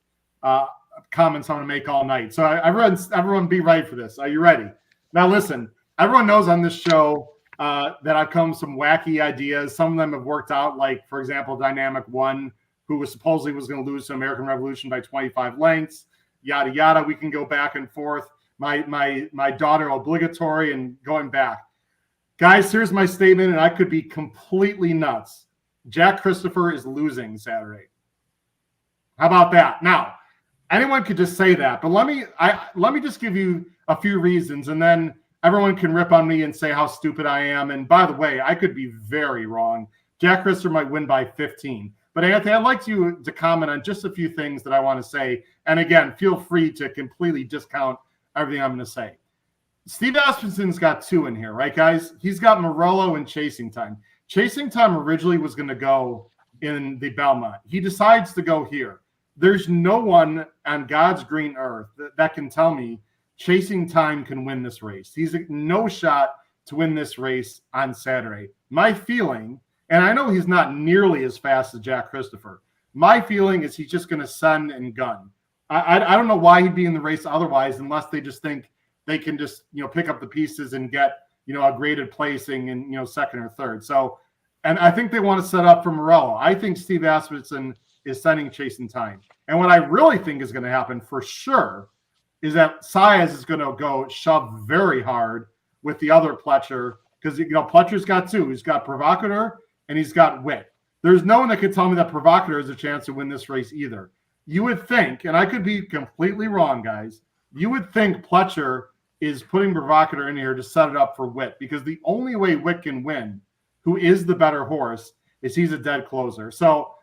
comments I'm gonna make all night. So everyone, be ready for this. Are you ready? Now listen, everyone knows on this show that I've come with some wacky ideas. Some of them have worked out, like for example, Dynamic One, who was supposedly going to lose to American Revolution by 25 lengths, yada, yada. We can go back and forth. My daughter obligatory and going back. Guys, here's my statement, and I could be completely nuts. Jack Christopher is losing Saturday. How about that? Now, anyone could just say that, but let me just give you a few reasons, and then everyone can rip on me and say how stupid I am. And by the way, I could be very wrong. Jack Christopher might win by 15. But Anthony, I'd like you to comment on just a few things that I want to say. And again, feel free to completely discount everything I'm going to say. Steve Aspenson's got 2 in here, right, guys? He's got Morello and Chasing Time. Chasing Time originally was going to go in the Belmont. He decides to go here. There's no one on God's green earth that can tell me Chasing Time can win this race. He's no shot to win this race on Saturday. My feeling, and I know he's not nearly as fast as Jack Christopher. My feeling is he's just going to send and gun. I don't know why he'd be in the race otherwise, unless they just think they can just pick up the pieces and get a graded placing in, second or third. So, and I think they want to set up for Morello. I think Steve Asmussen is sending Chasing Time. And what I really think is going to happen for sure is that Saez is going to go shove very hard with the other Pletcher, because, Pletcher's got two. He's got Provocateur and he's got Wit. There's no one that could tell me that Provocateur has a chance to win this race either. You would think, and I could be completely wrong, guys, you would think Pletcher is putting Provocateur in here to set it up for Wit, because the only way Wit can win, who is the better horse, is he's a dead closer. So,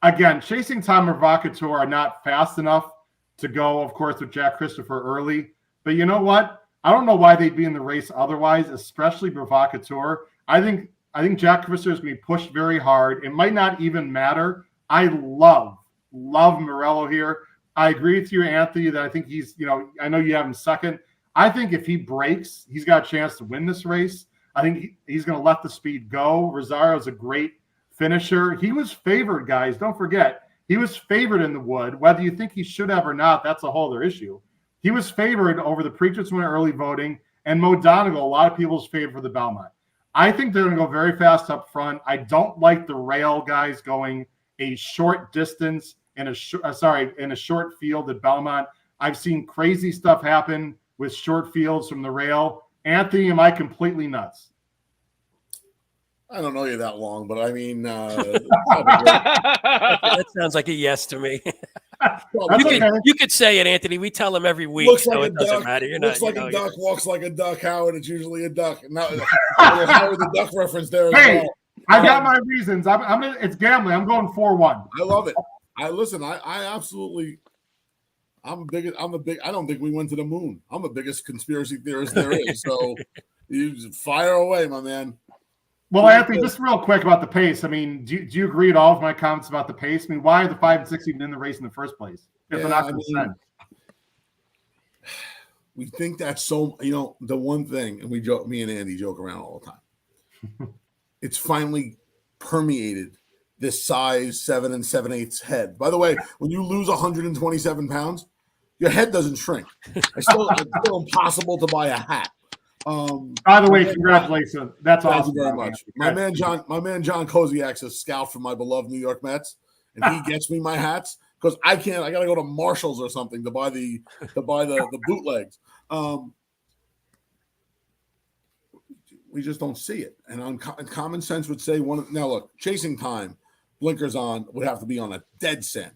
again, Chasing Time and Provocateur are not fast enough to go, of course, with Jack Christopher early. But you know what? I don't know why they'd be in the race otherwise, especially Provocateur. I think Jack Christopher is going to be pushed very hard. It might not even matter. I love Morello here. I agree with you, Anthony, that I think he's, I know you have him second. I think if he breaks, he's got a chance to win this race. I think he's going to let the speed go. Rosario's a great finisher. He was favored, guys. Don't forget. He was favored in the Wood. Whether you think he should have or not, that's a whole other issue. He was favored over the Preakness winner early voting, and Mo Donegal, a lot of people's favorite for the Belmont. I think they're going to go very fast up front. I don't like the rail guys going a short distance in a short field at Belmont. I've seen crazy stuff happen with short fields from the rail. Anthony, am I completely nuts? I don't know you that long, but I mean, that sounds like a yes to me. You could say it, Anthony. We tell him every week, looks so like it doesn't matter. You're looks not, like a duck, walks like a duck, Howard. It's usually a duck. Now, Howard, the duck reference there. Hey, well. I got my reasons. It's gambling. I'm going 4-1. I love it. I absolutely. I don't think we went to the moon. I'm the biggest conspiracy theorist there is. So you fire away, my man. Well, Anthony, just real quick about the pace. I mean, do you agree at all with my comments about the pace? I mean, why are the 5 and 6 even in the race in the first place if they're not going to send? We think that's so. The one thing, and me and Andy joke around all the time. It's finally permeated this size 7 7/8 head. By the way, when you lose 127 pounds, your head doesn't shrink. It's still impossible to buy a hat. By the way, congratulations. That's awesome. Thank you very much. My man John Koziak's a scout for my beloved New York Mets, and he gets me my hats because I can't. I got to go to Marshalls or something to buy the bootlegs. We just don't see it, and common sense would say now look, Chasing Time, blinkers on, would have to be on a dead send,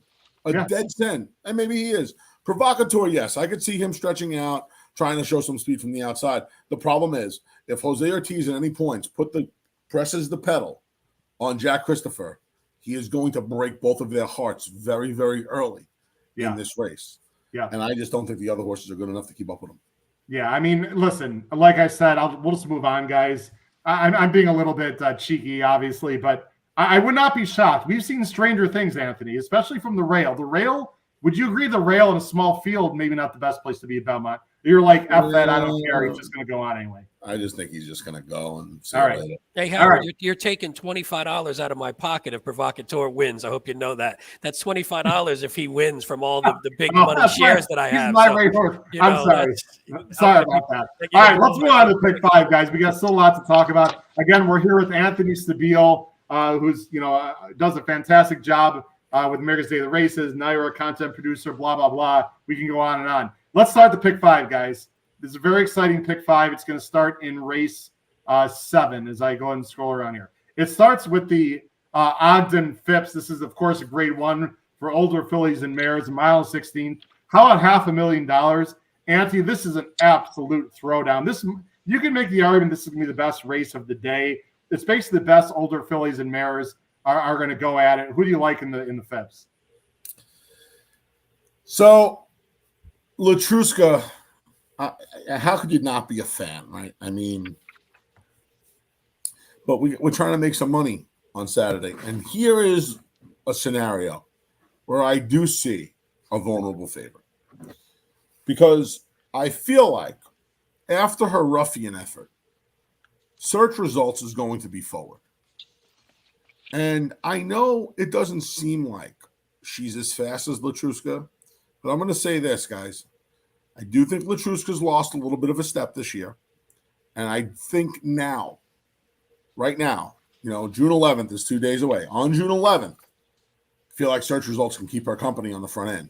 dead send, and maybe he is. Provocateur, yes, I could see him stretching out, trying to show some speed from the outside. The problem is, if Jose Ortiz at any points presses the pedal on Jack Christopher, he is going to break both of their hearts very, very early in this race. Yeah, and I just don't think the other horses are good enough to keep up with him. Yeah, I mean, listen, like I said, we'll just move on, guys. I'm being a little bit cheeky, obviously, but I would not be shocked. We've seen stranger things, Anthony, especially from the rail. The rail, would you agree the rail in a small field, maybe not the best place to be at Belmont? You're like, F that, I don't care. He's just going to go on anyway. I just think he's just going to go and see all right. Later. Hey, Howard, you're taking $25 out of my pocket if Provocateur wins. I hope you know that. That's $25 if he wins from all the big money shares that I have. I'm sorry. Sorry about that. All right, let's move on to pick 5, guys. We got still a lot to talk about. Again, we're here with Anthony Stabile, who's does a fantastic job with America's Day of the Races, NYRA content producer, blah, blah, blah. We can go on and on. Let's start the pick 5, guys. This is a very exciting pick 5. It's going to start in race 7 as I go ahead and scroll around here. It starts with the Ogden Phipps. This is, of course, a grade 1 for older fillies and mares, a mile and 16. How about $500,000? Anthony, this is an absolute throwdown. You can make the argument this is going to be the best race of the day. It's basically the best older fillies and mares are going to go at it. Who do you like in the Phipps? So, Latruska, how could you not be a fan, right? I mean, but we're trying to make some money on Saturday. And here is a scenario where I do see a vulnerable favorite. Because I feel like after her ruffian effort, search results is going to be forward. And I know it doesn't seem like she's as fast as Latruska, but I'm going to say this, guys. I do think Latruska's lost a little bit of a step this year. And I think right now, June 11th is 2 days away. On June 11th, I feel like search results can keep her company on the front end.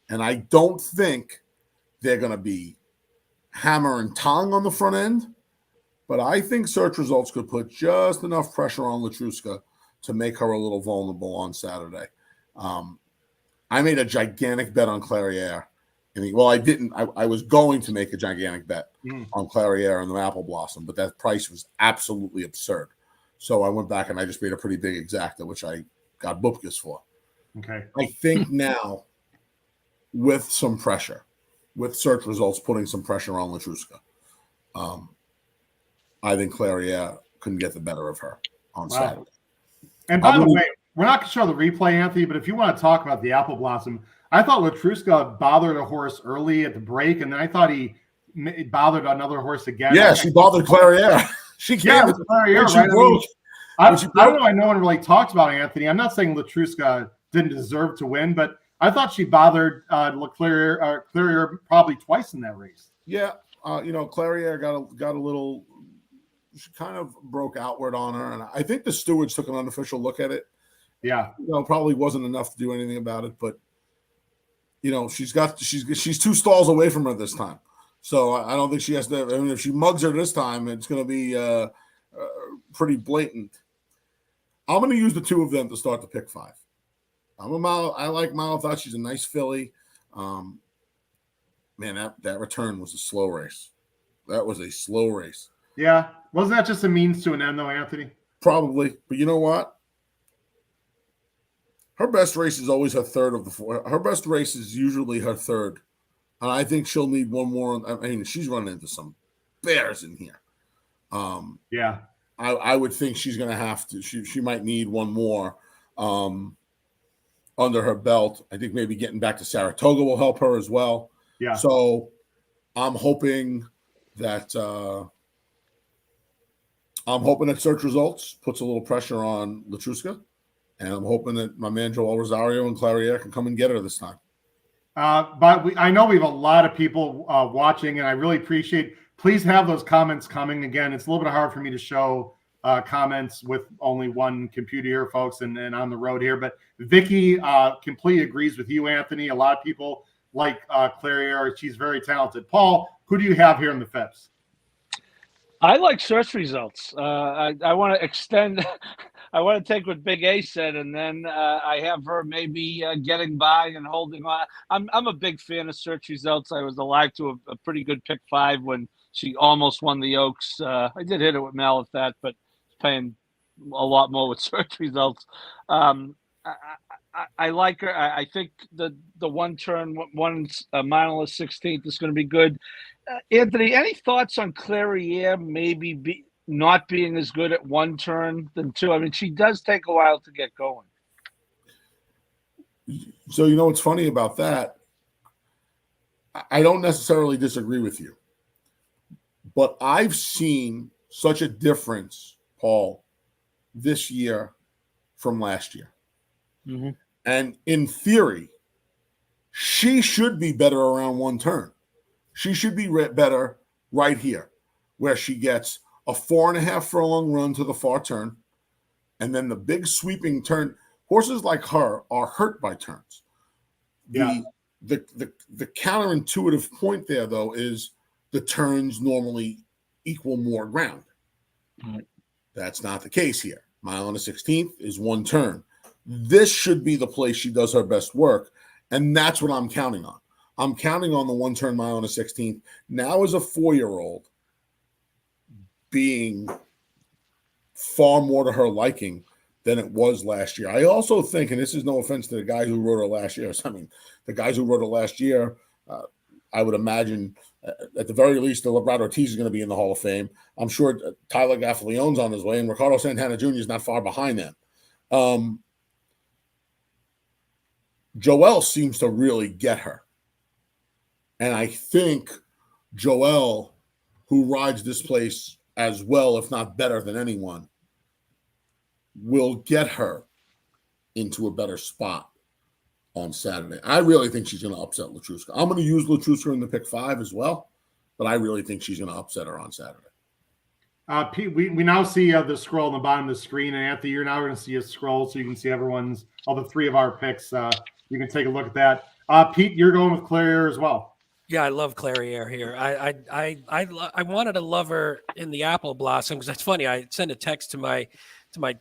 And I don't think they're going to be hammer and tongue on the front end, but I think search results could put just enough pressure on Latruska to make her a little vulnerable on Saturday. I made a gigantic bet on Clairiere. Well, I didn't. I was going to make a gigantic bet on Clairiere and the Apple Blossom, but that price was absolutely absurd. So I went back and I just made a pretty big exacta, which I got bupkis for. Okay. I think now, with some pressure, with search results putting some pressure on Latruska, I think Clairiere couldn't get the better of her on Saturday. And by the way, we're not going to show the replay, Anthony, but if you want to talk about the Apple Blossom, I thought Latruska bothered a horse early at the break, and then I thought he bothered another horse again. Yeah, she bothered Clairiere. She came with Clairiere, right? I don't know. No one really talks about Anthony. I'm not saying Latruska didn't deserve to win, but I thought she bothered Clairiere probably twice in that race. Yeah, Clairiere got a little. She kind of broke outward on her, and I think the stewards took an unofficial look at it. Yeah, probably wasn't enough to do anything about it, but she's 2 stalls away from her this time, so I don't think she has to. I mean, if she mugs her this time, it's going to be pretty blatant. I'm going to use the 2 of them to start the pick 5. I like Mile. Thought she's a nice filly. Man, that return was a slow race. That was a slow race. Yeah. Wasn't that just a means to an end, though, Anthony? Probably. But you know what? Her best race is always her third of the 4. Her best race is usually her third. And I think she'll need one more. I mean, she's running into some bears in here. Yeah. I would think she's going to have to. She might need one more under her belt. I think maybe getting back to Saratoga will help her as well. Yeah. So I'm hoping that search results puts a little pressure on Latruska, and I'm hoping that my man Joel Rosario and Clairiere can come and get her this time. But I know we have a lot of people watching, and I really appreciate. Please have those comments coming. Again, it's a little bit hard for me to show comments with only one computer here, folks, and on the road here. But Vicky completely agrees with you, Anthony. A lot of people like Clairiere. She's very talented. Paul, who do you have here in the Phipps? I like search results. I want to extend. I want to take what Big A said, and then I have her maybe getting by and holding on. I'm a big fan of search results. I was alive to a pretty good pick 5 when she almost won the Oaks. I did hit it with Mal at that, but paying a lot more with search results. I like her. I think the one turn, 1 mile and 16th is going to be good. Anthony, any thoughts on Clairiere maybe not being as good at 1 turn than 2? I mean, she does take a while to get going. So, what's funny about that? I don't necessarily disagree with you, but I've seen such a difference, Paul, this year from last year. Mm-hmm. And in theory, she should be better around 1 turn. She should be better right here, where she gets a 4.5 furlong run to the far turn, and then the big sweeping turn. Horses like her are hurt by turns. Yeah. The counterintuitive point there, though, is the turns normally equal more ground. Right. That's not the case here. Mile and a 16th is 1 turn. This should be the place she does her best work, and that's what I'm counting on. I'm counting on the 1 turn mile and a 16th. Now, as a 4-year-old, being far more to her liking than it was last year. I also think, and this is no offense to the guys who rode her last year. I mean, the guys who rode her last year, I would imagine, at the very least, the Labrador Ortiz is going to be in the Hall of Fame. I'm sure Tyler Gaffalione's on his way, and Ricardo Santana Jr. is not far behind them. Joel seems to really get her. And I think Joel, who rides this place as well, if not better than anyone, will get her into a better spot on Saturday. I really think she's going to upset Latruska. I'm going to use Latruska in the pick 5 as well, but I really think she's going to upset her on Saturday. Pete, we now see the scroll on the bottom of the screen, and Anthony, you're now going to see a scroll so you can see all the three of our picks. You can take a look at that. Pete, you're going with Clarier as well. Yeah, I love Clarier here. I wanted to love her in the Apple Blossom because that's funny. I sent a text to my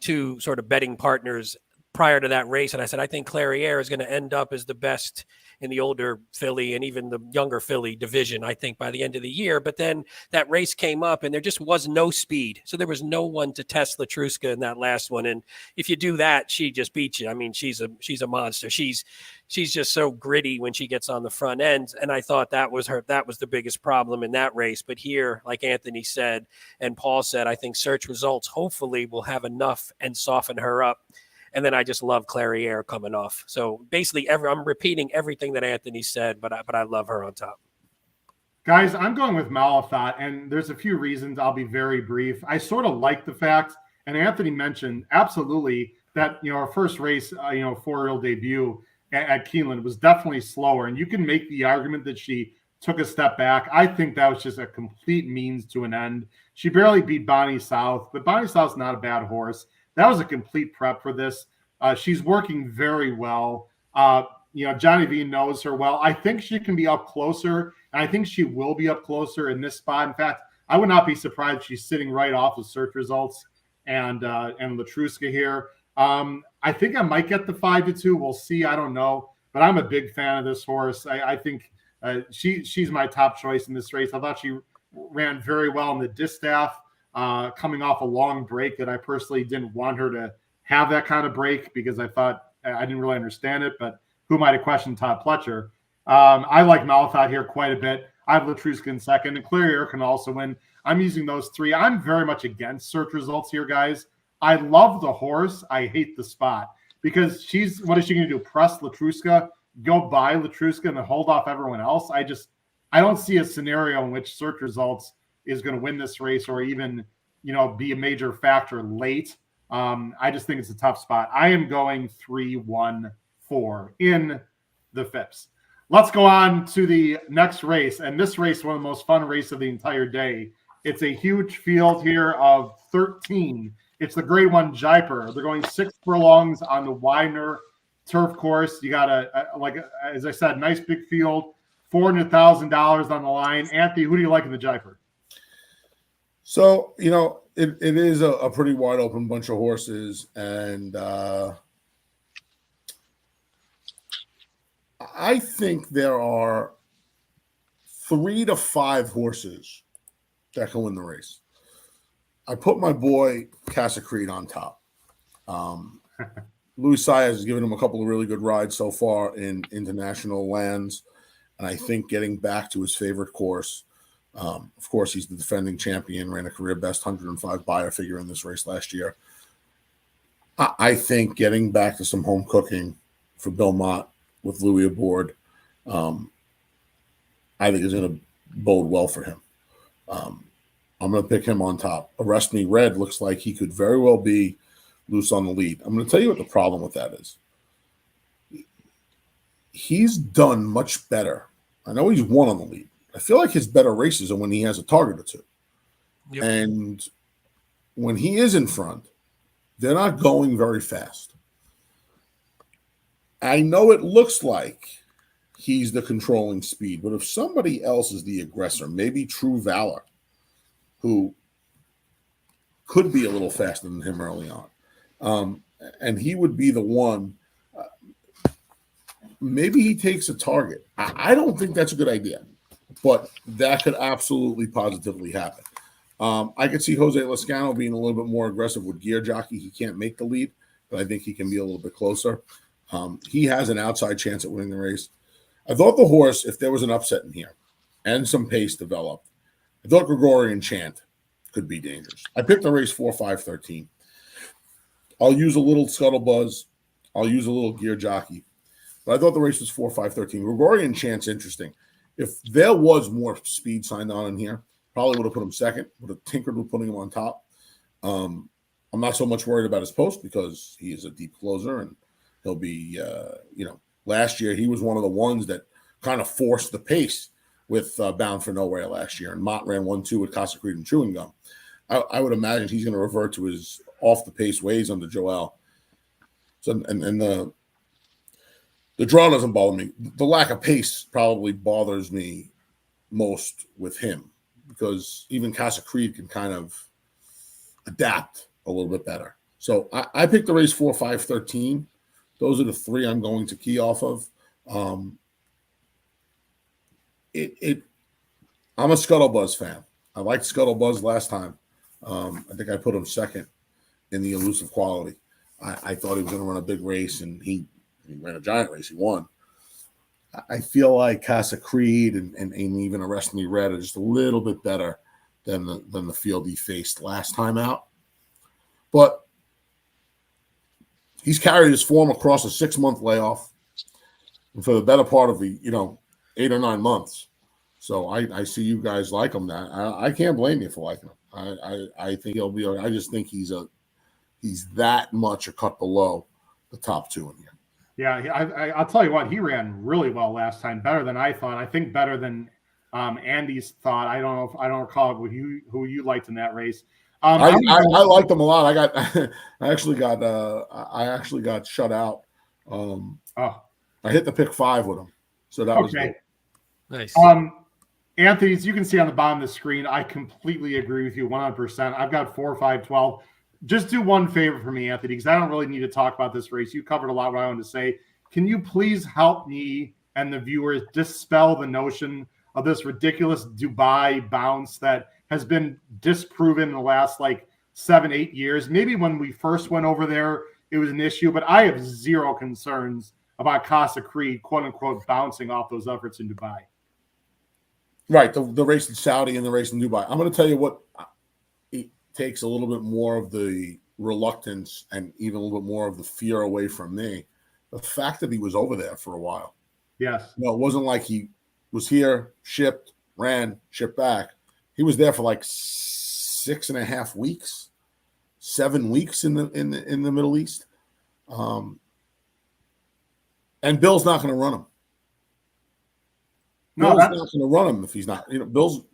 two sort of betting partners prior to that race, and I said I think Clarier is going to end up as the best in the older filly and even the younger filly division, I think, by the end of the year. But then that race came up and there just was no speed. So there was no one to test Latruska in that last one. And if you do that, she just beats you. I mean, she's a monster. She's just so gritty when she gets on the front end. And I thought that was the biggest problem in that race. But here, like Anthony said, and Paul said, I think search results hopefully will have enough and soften her up. And then I just love Clarier coming off. So basically, I'm repeating everything that Anthony said, but I love her on top. Guys, I'm going with Malathaat, and there's a few reasons. I'll be very brief. I sort of like the fact, and Anthony mentioned absolutely that our first race, 4-year-old debut at Keeneland was definitely slower, and you can make the argument that she took a step back. I think that was just a complete means to an end. She barely beat Bonnie South, but Bonnie South's not a bad horse. That was a complete prep for this. She's working very well. Johnny V knows her well. I think she can be up closer, and I think she will be up closer in this spot. In fact, I would not be surprised if she's sitting right off of search results and Latruska here. I think I might get the 5-2. We'll see. I don't know, but I'm a big fan of this horse. I think she's my top choice in this race. I thought she ran very well in the distaff. Coming off a long break that I personally didn't want her to have that kind of break because I thought I didn't really understand it, but who might have questioned Todd Pletcher? I like Malathaat here quite a bit. I have Latruska in second, and Clarier can also win. I'm using those three. I'm very much against search results here, guys. I love the horse. I hate the spot because what is she going to do? Press Latruska, go buy Latruska, and then hold off everyone else? I don't see a scenario in which search results is going to win this race or even, be a major factor late. I just think it's a tough spot. I am going 3-1-4 in the Phipps. Let's go on to the next race. And this race, one of the most fun races of the entire day. It's a huge field here of 13. It's the Grade 1 Jaipur. They're going 6 furlongs on the Widener turf course. You got as I said, nice big field, $400,000 on the line. Anthony, who do you like in the Jaipur? So, it is a pretty wide open bunch of horses. And I think there are 3 to 5 horses that can win the race. I put my boy Casa Creed on top. Luis Saez has given him a couple of really good rides so far in international lands. And I think getting back to his favorite course, of course, he's the defending champion, ran a career best 105 buyer figure in this race last year. I think getting back to some home cooking for Belmont with Louis aboard, I think is going to bode well for him. I'm going to pick him on top. Arrest Me Red looks like he could very well be loose on the lead. I'm going to tell you what the problem with that is. He's done much better. I know he's won on the lead. I feel like his better races are when he has a target or two. Yep. And when he is in front, they're not going very fast. I know it looks like he's the controlling speed, but if somebody else is the aggressor, maybe True Valor, who could be a little faster than him early on, and he would be the one, maybe he takes a target. I don't think that's a good idea. But that could absolutely positively happen. I could see Jose Lezcano being a little bit more aggressive with Gear Jockey. He can't make the lead, but I think he can be a little bit closer. He has an outside chance at winning the race. I thought the horse, if there was an upset in here and some pace developed, I thought Gregorian Chant could be dangerous. I picked the race 4-5-13. I'll use a little Scuttle Buzz. I'll use a little Gear Jockey. But I thought the race was 4-5-13. Gregorian Chant's interesting. If there was more speed signed on in here, probably would have put him second, would have tinkered with putting him on top. I'm not so much worried about his post because he is a deep closer and he'll be, last year he was one of the ones that kind of forced the pace with Bound for Nowhere last year. And Mott ran 1-2 with Casa Creed and Chewing Gum. I would imagine he's going to revert to his off the pace ways under Joel. So and the draw doesn't bother me. The lack of pace probably bothers me most with him, because even Casa Creed can kind of adapt a little bit better. So I picked the race 4, 5, 13. Those are the three I'm going to key off of. I'm a Scuttlebuzz fan. I liked Scuttlebuzz last time. I think I put him second in the elusive quality. I thought he was going to run a big race, and he ran a giant race. He won. I feel like Casa Creed and even Arrest Me Red are just a little bit better than the field he faced last time out. But he's carried his form across a 6-month layoff, and for the better part of 8 or 9 months. So I see you guys like him. I can't blame you for liking him. I think he'll be. I just think he's that much a cut below the top two in here. Yeah, I'll tell you what, he ran really well last time, better than I thought. I think better than Andy's thought. I don't recall who you liked in that race. I liked him a lot. I actually got shut out. I hit the pick 5 with him, so that was good. Nice. Anthony, as you can see on the bottom of the screen, I completely agree with you 100%. I've got 4, 5, 12. Just do one favor for me, Anthony, because I don't really need to talk about this race. You covered a lot of what I wanted to say. Can you please help me and the viewers dispel the notion of this ridiculous Dubai bounce that has been disproven in the last 7, 8 years? Maybe when we first went over there, it was an issue, but I have zero concerns about Casa Creed, quote unquote, bouncing off those efforts in Dubai. Right. The race in Saudi and the race in Dubai. I'm going to tell you what, it takes a little bit more of the reluctance and even a little bit more of the fear away from me. The fact that he was over there for a while. Yes. No, it wasn't like he was here, shipped, ran, shipped back. He was there for 6.5 weeks, 7 weeks in the Middle East. And Bill's not going to run him. Bill's not going to run him if he's not. Bill's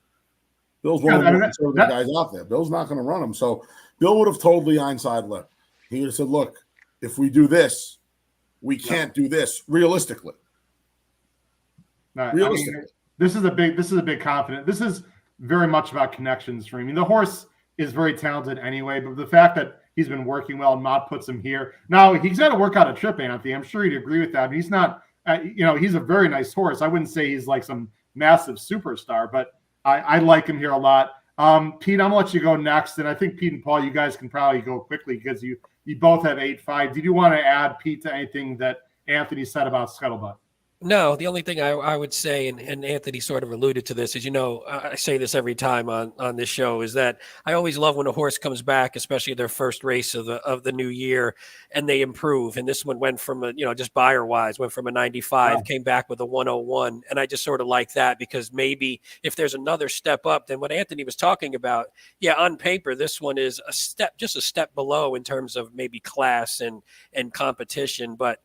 one of the most conservative guys out there. Bill's not going to run him. So Bill would have told Leon Seidler. He would have said, look, if we do this, we can't do this realistically. Realistically. I mean, this is a big confidence. This is very much about connections for him. I mean, the horse is very talented anyway, but the fact that he's been working well and Mott puts him here. Now, he's got to work out a trip, Anthony. I'm sure you'd agree with that. He's not, he's a very nice horse. I wouldn't say he's like some massive superstar, but I like him here a lot. Pete, I'm going to let you go next. And I think Pete and Paul, you guys can probably go quickly because you both have 8-5. Did you want to add, Pete, to anything that Anthony said about Scuttlebutt? No, the only thing I would say, and Anthony sort of alluded to this, is, I say this every time on this show, is that I always love when a horse comes back, especially their first race of the new year, and they improve. And this one went from just buyer wise, went from a 95, came back with a 101. And I just sort of like that, because maybe if there's another step up than what Anthony was talking about, on paper, this one is just a step below in terms of maybe class and competition. But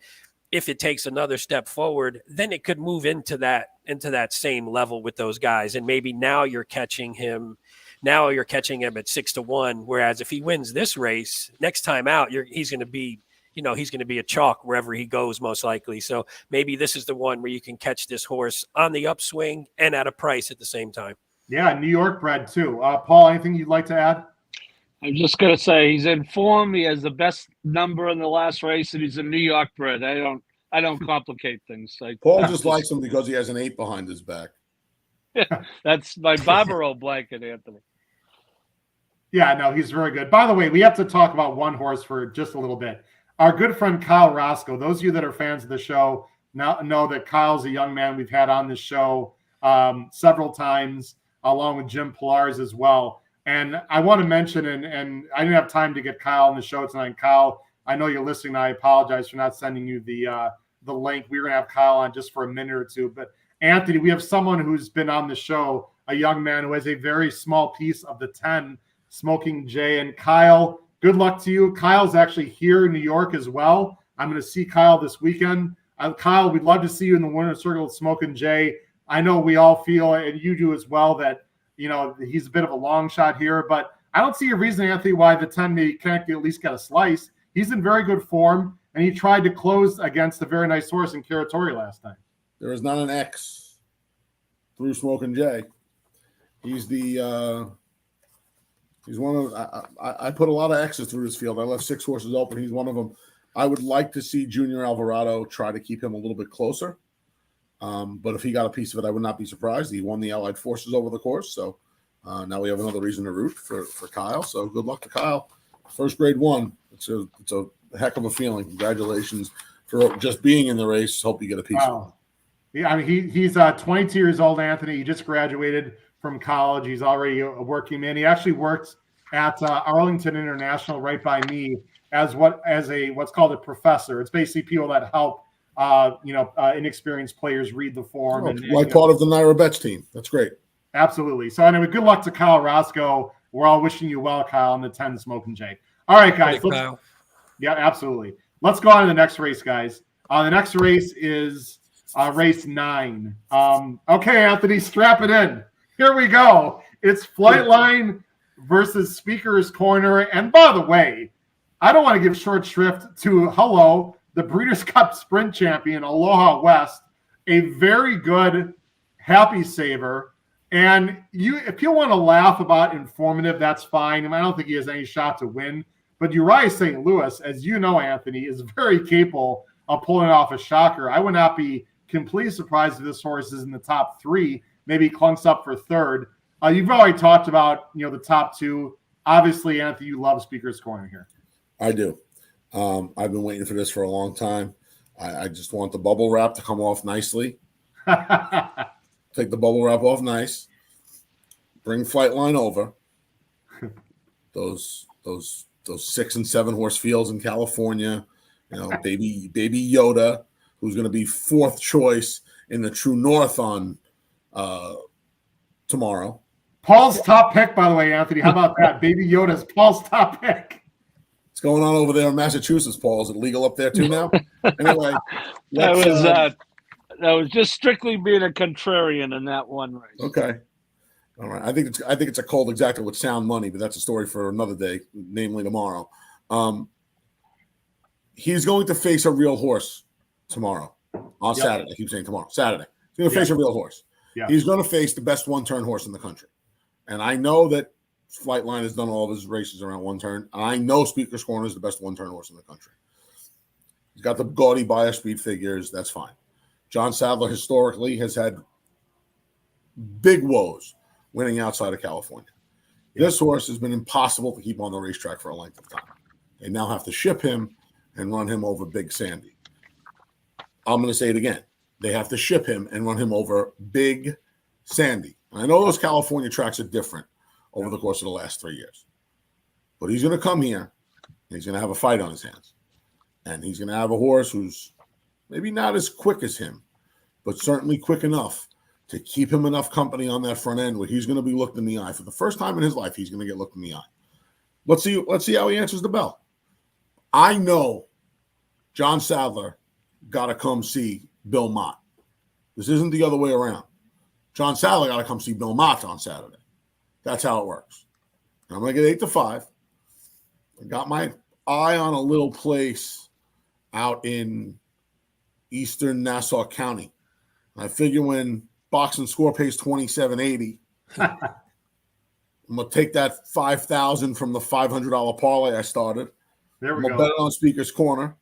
if it takes another step forward, then it could move into that same level with those guys. And maybe now you're catching him at 6-1. Whereas if he wins this race, next time out, he's going to be a chalk wherever he goes, most likely. So maybe this is the one where you can catch this horse on the upswing and at a price at the same time. Yeah, New York bred too. Paul, anything you'd like to add? I'm just going to say he's in form. He has the best number in the last race, and he's a New York bred. I don't complicate things. Paul just likes him because he has an 8 behind his back. That's my Barbaro blanket, Anthony. Yeah, no, he's very good. By the way, we have to talk about one horse for just a little bit. Our good friend Kyle Roscoe. Those of you that are fans of the show now know that Kyle's a young man we've had on this show several times, along with Jim Pilars as well. And I want to mention, and I didn't have time to get Kyle on the show tonight. Kyle, I know you're listening. I apologize for not sending you the link. We were going to have Kyle on just for a minute or two. But Anthony, we have someone who's been on the show, a young man who has a very small piece of the 10, Smoking Jay. And Kyle, good luck to you. Kyle's actually here in New York as well. I'm going to see Kyle this weekend. Kyle, we'd love to see you in the winner's circle with Smoking Jay. I know we all feel, and you do as well, that he's a bit of a long shot here, but I don't see a reason, Anthony, why the 10 maybe can't at least get a slice. He's in very good form, and he tried to close against a very nice horse in Curatori last time. There is not an X through Smoking Jay. He's the he's one of I put a lot of X's through this field. I left 6 horses open. He's one of them. I would like to see Junior Alvarado try to keep him a little bit closer. But if he got a piece of it, I would not be surprised. He won the Allied Forces over the course. So now we have another reason to root for Kyle. So good luck to Kyle. First grade 1. It's a heck of a feeling. Congratulations for just being in the race. Hope you get a piece of it. Yeah, I mean, he's 22 years old, Anthony. He just graduated from college. He's already a working man. He actually worked at Arlington International right by me as what's called a professor. It's basically people that help inexperienced players read the form. Part of the NYRA Bets team. That's great. Absolutely. So anyway, good luck to Kyle Roscoe. We're all wishing you well, Kyle, in the 10 Smoking Jay. All right, guys. Yeah, absolutely. Let's go on to the next race, guys. The next race is race 9. Okay, Anthony, strap it in. Here we go. It's Flightline versus Speaker's Corner. And by the way, I don't want to give short shrift to the Breeders' Cup Sprint Champion, Aloha West, a very good happy saver. And if you want to laugh about informative, that's fine. And I don't think he has any shot to win. But Uriah St. Louis, as you know, Anthony, is very capable of pulling off a shocker. I would not be completely surprised if this horse is in the top 3, maybe clunks up for 3rd. You've already talked about the top 2. Obviously, Anthony, you love Speaker's Corner here. I do. I've been waiting for this for a long time. I just want the bubble wrap to come off nicely. Take the bubble wrap off nice. Bring Flightline over. Those 6 and 7 horse fields in California. Baby Yoda, who's going to be 4th choice in the True North on tomorrow. Paul's top pick, by the way, Anthony. How about that? Baby Yoda's Paul's top pick. What's going on over there in Massachusetts, Paul? Is it legal up there too now? Anyway, that was just strictly being a contrarian in that one race. Okay. All right. I think it's a cold exactly with sound money, but that's a story for another day, namely tomorrow. He's going to face a real horse tomorrow on Saturday. I keep saying tomorrow. Saturday. He's going to face a real horse. Yeah. He's going to face the best one-turn horse in the country. And I know that Flightline has done all of his races around one turn. I know Speaker's Corner is the best one-turn horse in the country. He's got the gaudy buyer speed figures. That's fine. John Sadler historically has had big woes winning outside of California. Yeah. This horse has been impossible to keep on the racetrack for a length of time. They now have to ship him and run him over Big Sandy. I'm going to say it again. They have to ship him and run him over Big Sandy. And I know those California tracks are different over the course of the last 3 years. But he's going to come here, and he's going to have a fight on his hands. And he's going to have a horse who's maybe not as quick as him, but certainly quick enough to keep him enough company on that front end where he's going to be looked in the eye. For the first time in his life, he's going to get looked in the eye. Let's see how he answers the bell. I know John Sadler got to come see Bill Mott. This isn't the other way around. John Sadler got to come see Bill Mott on Saturday. That's how it works. And I'm going to get 8-5. I got my eye on a little place out in eastern Nassau County. I figure when Box and Score pays $27.80, I'm going to take that $5,000 from the $500 parlay I started. There we go. I'm going to bet it on Speaker's Corner.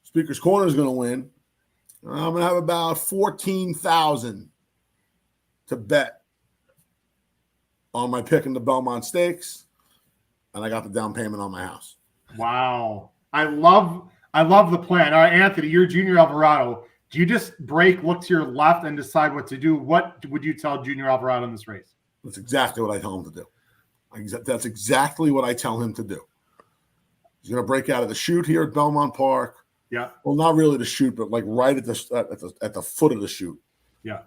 Speaker's Corner is going to win. I'm going to have about $14,000 to bet on my pick in the Belmont Stakes, and I got the down payment on my house. Wow. I love the plan. All right, Anthony, you're Junior Alvarado. Do you just look to your left and decide what to do? What would you tell Junior Alvarado in this race? That's exactly what I tell him to do. That's exactly what I tell him to do. He's going to break out of the chute here at Belmont Park. Yeah. Well, not really the chute, but like right at the foot of the chute. Yeah.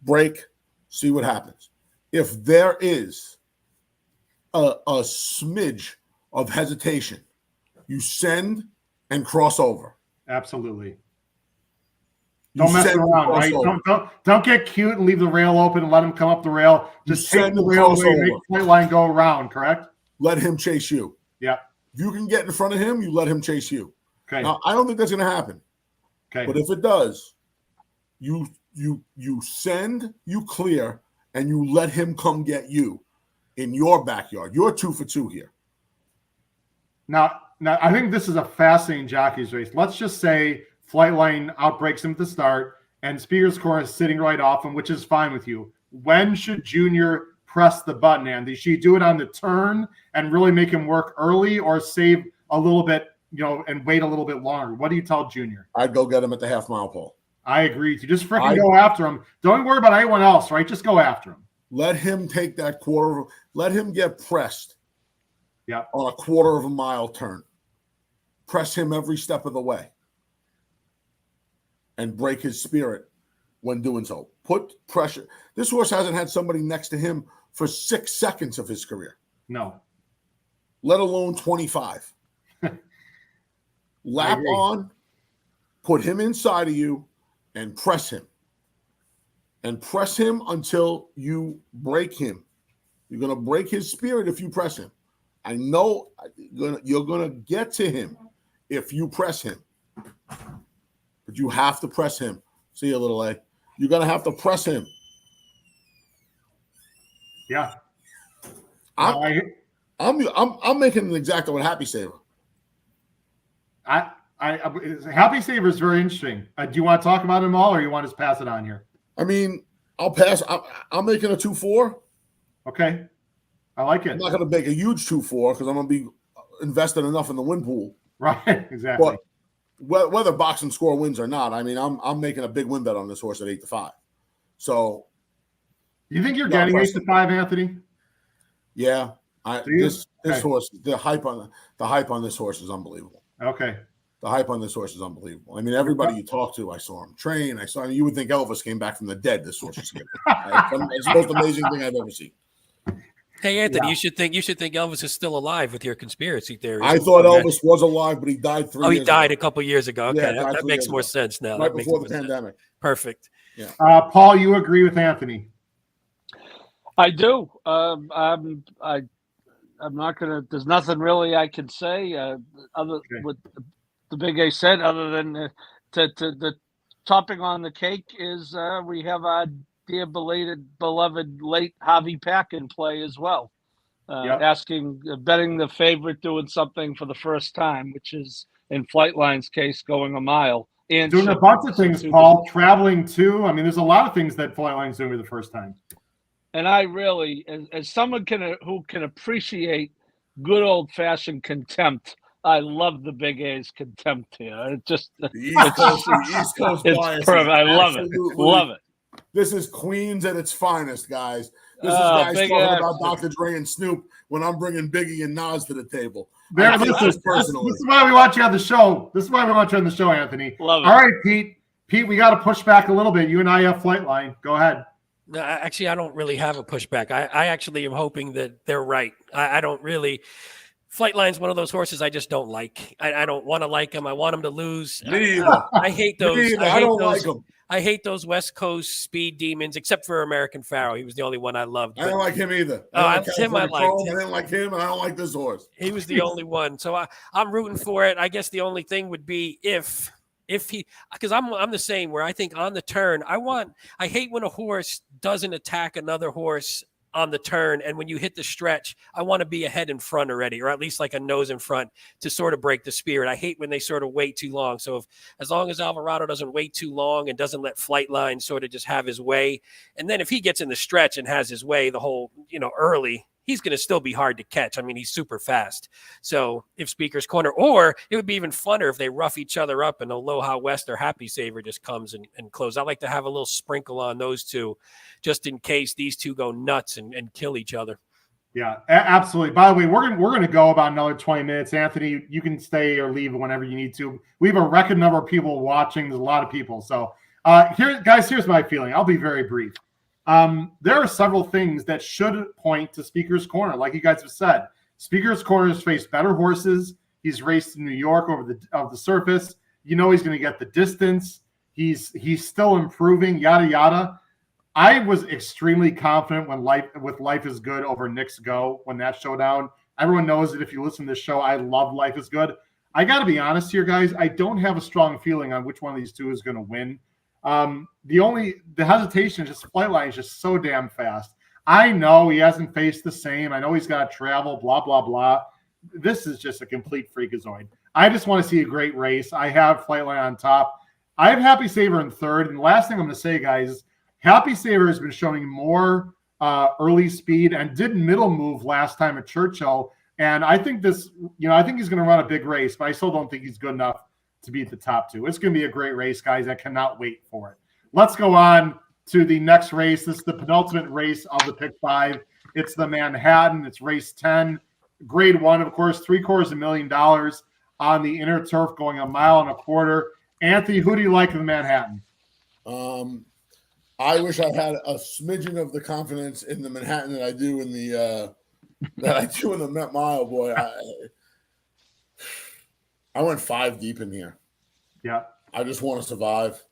Break, see what happens. If there is a smidge of hesitation, you send and cross over. Absolutely. Don't mess send the around, right? crossover. Don't get cute and leave the rail open and let him come up the rail. Just take the rail away, make the flight line go around, correct? Let him chase you. Yeah. If you can get in front of him, you let him chase you. Okay. Now, I don't think that's going to happen. Okay. But if it does, you send, you clear, and you let him come get you in your backyard. You're 2 for 2 here. Now, I think this is a fascinating jockey's race. Let's just say Flightline outbreaks him at the start, and Speaker's Corner is sitting right off him, which is fine with you. When should Junior press the button, Andy? Should you do it on the turn and really make him work early, or save a little bit, and wait a little bit longer? What do you tell Junior? I'd go get him at the half-mile pole. I agree. You just freaking go after him. Don't worry about anyone else, right? Just go after him. Let him take that quarter. Let him get pressed. Yeah. On a quarter of a mile turn. Press him every step of the way. And break his spirit when doing so. Put pressure. This horse hasn't had somebody next to him for 6 seconds of his career. No. Let alone 25. Lap on, put him inside of you, and press him. And press him until you break him. You're going to break his spirit if you press him. I know you're going to get to him if you press him. But you have to press him. See you, little A. You're going to have to press him. Yeah. I'm making an exacta with Happy Saver. Happy Saver is very interesting. Do you want to talk about him all, or you want to just pass it on here? I mean, I'll pass. I'm making a 2-4. Okay. I like it. I'm not going to make a huge 2-4 because I'm going to be invested enough in the win pool. Right, exactly. But whether box and score wins or not, I mean, I'm making a big win bet on this horse at 8-5. So, you think you're getting 8-5, Anthony? Yeah, this horse, the hype on this horse is unbelievable. Okay. The hype on this horse is unbelievable. I mean, everybody you talk to, I saw him train. You would think Elvis came back from the dead. This horse is skipping. It's the most amazing thing I've ever seen. Hey, Anthony, you should think Elvis is still alive with your conspiracy theory. I thought Elvis was alive, but he died 3 years ago. Oh, he died a couple years ago. Okay, Yeah, that makes more sense now. Right before the pandemic. Perfect. Yeah. Paul, you agree with Anthony? I do. I'm not gonna. There's nothing really I can say other what the Big A said, other than the topping on the cake is we have our dear beloved late Javi Pack in play as well. Betting the favorite doing something for the first time, which is in Flightline's case going a mile. And doing a bunch of things, Paul. Traveling too. I mean, there's a lot of things that Flightline's doing for the first time. And I really, as someone who can appreciate good old fashioned contempt, I love the Big A's contempt here. It just the East Coast it's perfect. I love it. Love it. This is Queens at its finest, guys. This is guys talking about Dr. Dre and Snoop when I'm bringing Biggie and Nas to the table. This is why we want you on the show. This is why we want you on the show, Anthony. Love it. All right, Pete. Pete, we got to push back a little bit. You and I have Flightline. Go ahead. No, actually, I don't really have a pushback. I actually am hoping that they're right. I don't really. Flightline's one of those horses I just don't like. I don't want to like him. I want him to lose. I hate those. I don't like him. I hate those West Coast speed demons, except for American Pharaoh. He was the only one I loved. I don't like him either. I didn't like him, and I don't like this horse. He was the only one. So I'm rooting for it. I guess the only thing would be if he, because I'm the same where I think on the turn, I hate when a horse doesn't attack another horse on the turn. And when you hit the stretch, I want to be ahead in front already, or at least like a nose in front to sort of break the spirit. I hate when they sort of wait too long. So as long as Alvarado doesn't wait too long and doesn't let Flightline sort of just have his way. And then if he gets in the stretch and has his way the whole, early, he's going to still be hard to catch. I mean, he's super fast. So if Speaker's Corner, or it would be even funner if they rough each other up and Aloha West or Happy Saver just comes and close. I like to have a little sprinkle on those two just in case these two go nuts and kill each other. Yeah, absolutely. By the way, we're going to go about another 20 minutes. Anthony, you can stay or leave whenever you need to. We have a record number of people watching. There's a lot of people. So here's my feeling. I'll be very brief. There are several things that should point to Speaker's Corner. Like you guys have said, Speaker's Corner has faced better horses. He's raced in New York over the surface. He's going to get the distance. He's still improving, yada, yada. I was extremely confident when Life is Good over Knicks Go when that showdown. Everyone knows that if you listen to this show, I love Life is Good. I got to be honest here, guys. I don't have a strong feeling on which one of these two is going to win. The hesitation is just Flightline is just so damn fast. I know he hasn't faced the same. I know he's got to travel, blah, blah, blah. This is just a complete freakazoid. I just want to see a great race. I have Flightline on top. I have Happy Saver in third. And the last thing I'm going to say, guys, Happy Saver has been showing more early speed and did middle move last time at Churchill. And I think I think he's going to run a big race, but I still don't think he's good enough to beat the top two. It's going to be a great race, guys. I cannot wait for it. Let's go on to the next race. This is the penultimate race of the Pick 5. It's the Manhattan. It's race 10, grade 1, of course, $750,000 on the inner turf, going 1.25 miles. Anthony, who do you like in the Manhattan? I wish I had a smidgen of the confidence in the Manhattan that I do in the Met Mile, boy. I went 5 deep in here. Yeah. I just want to survive.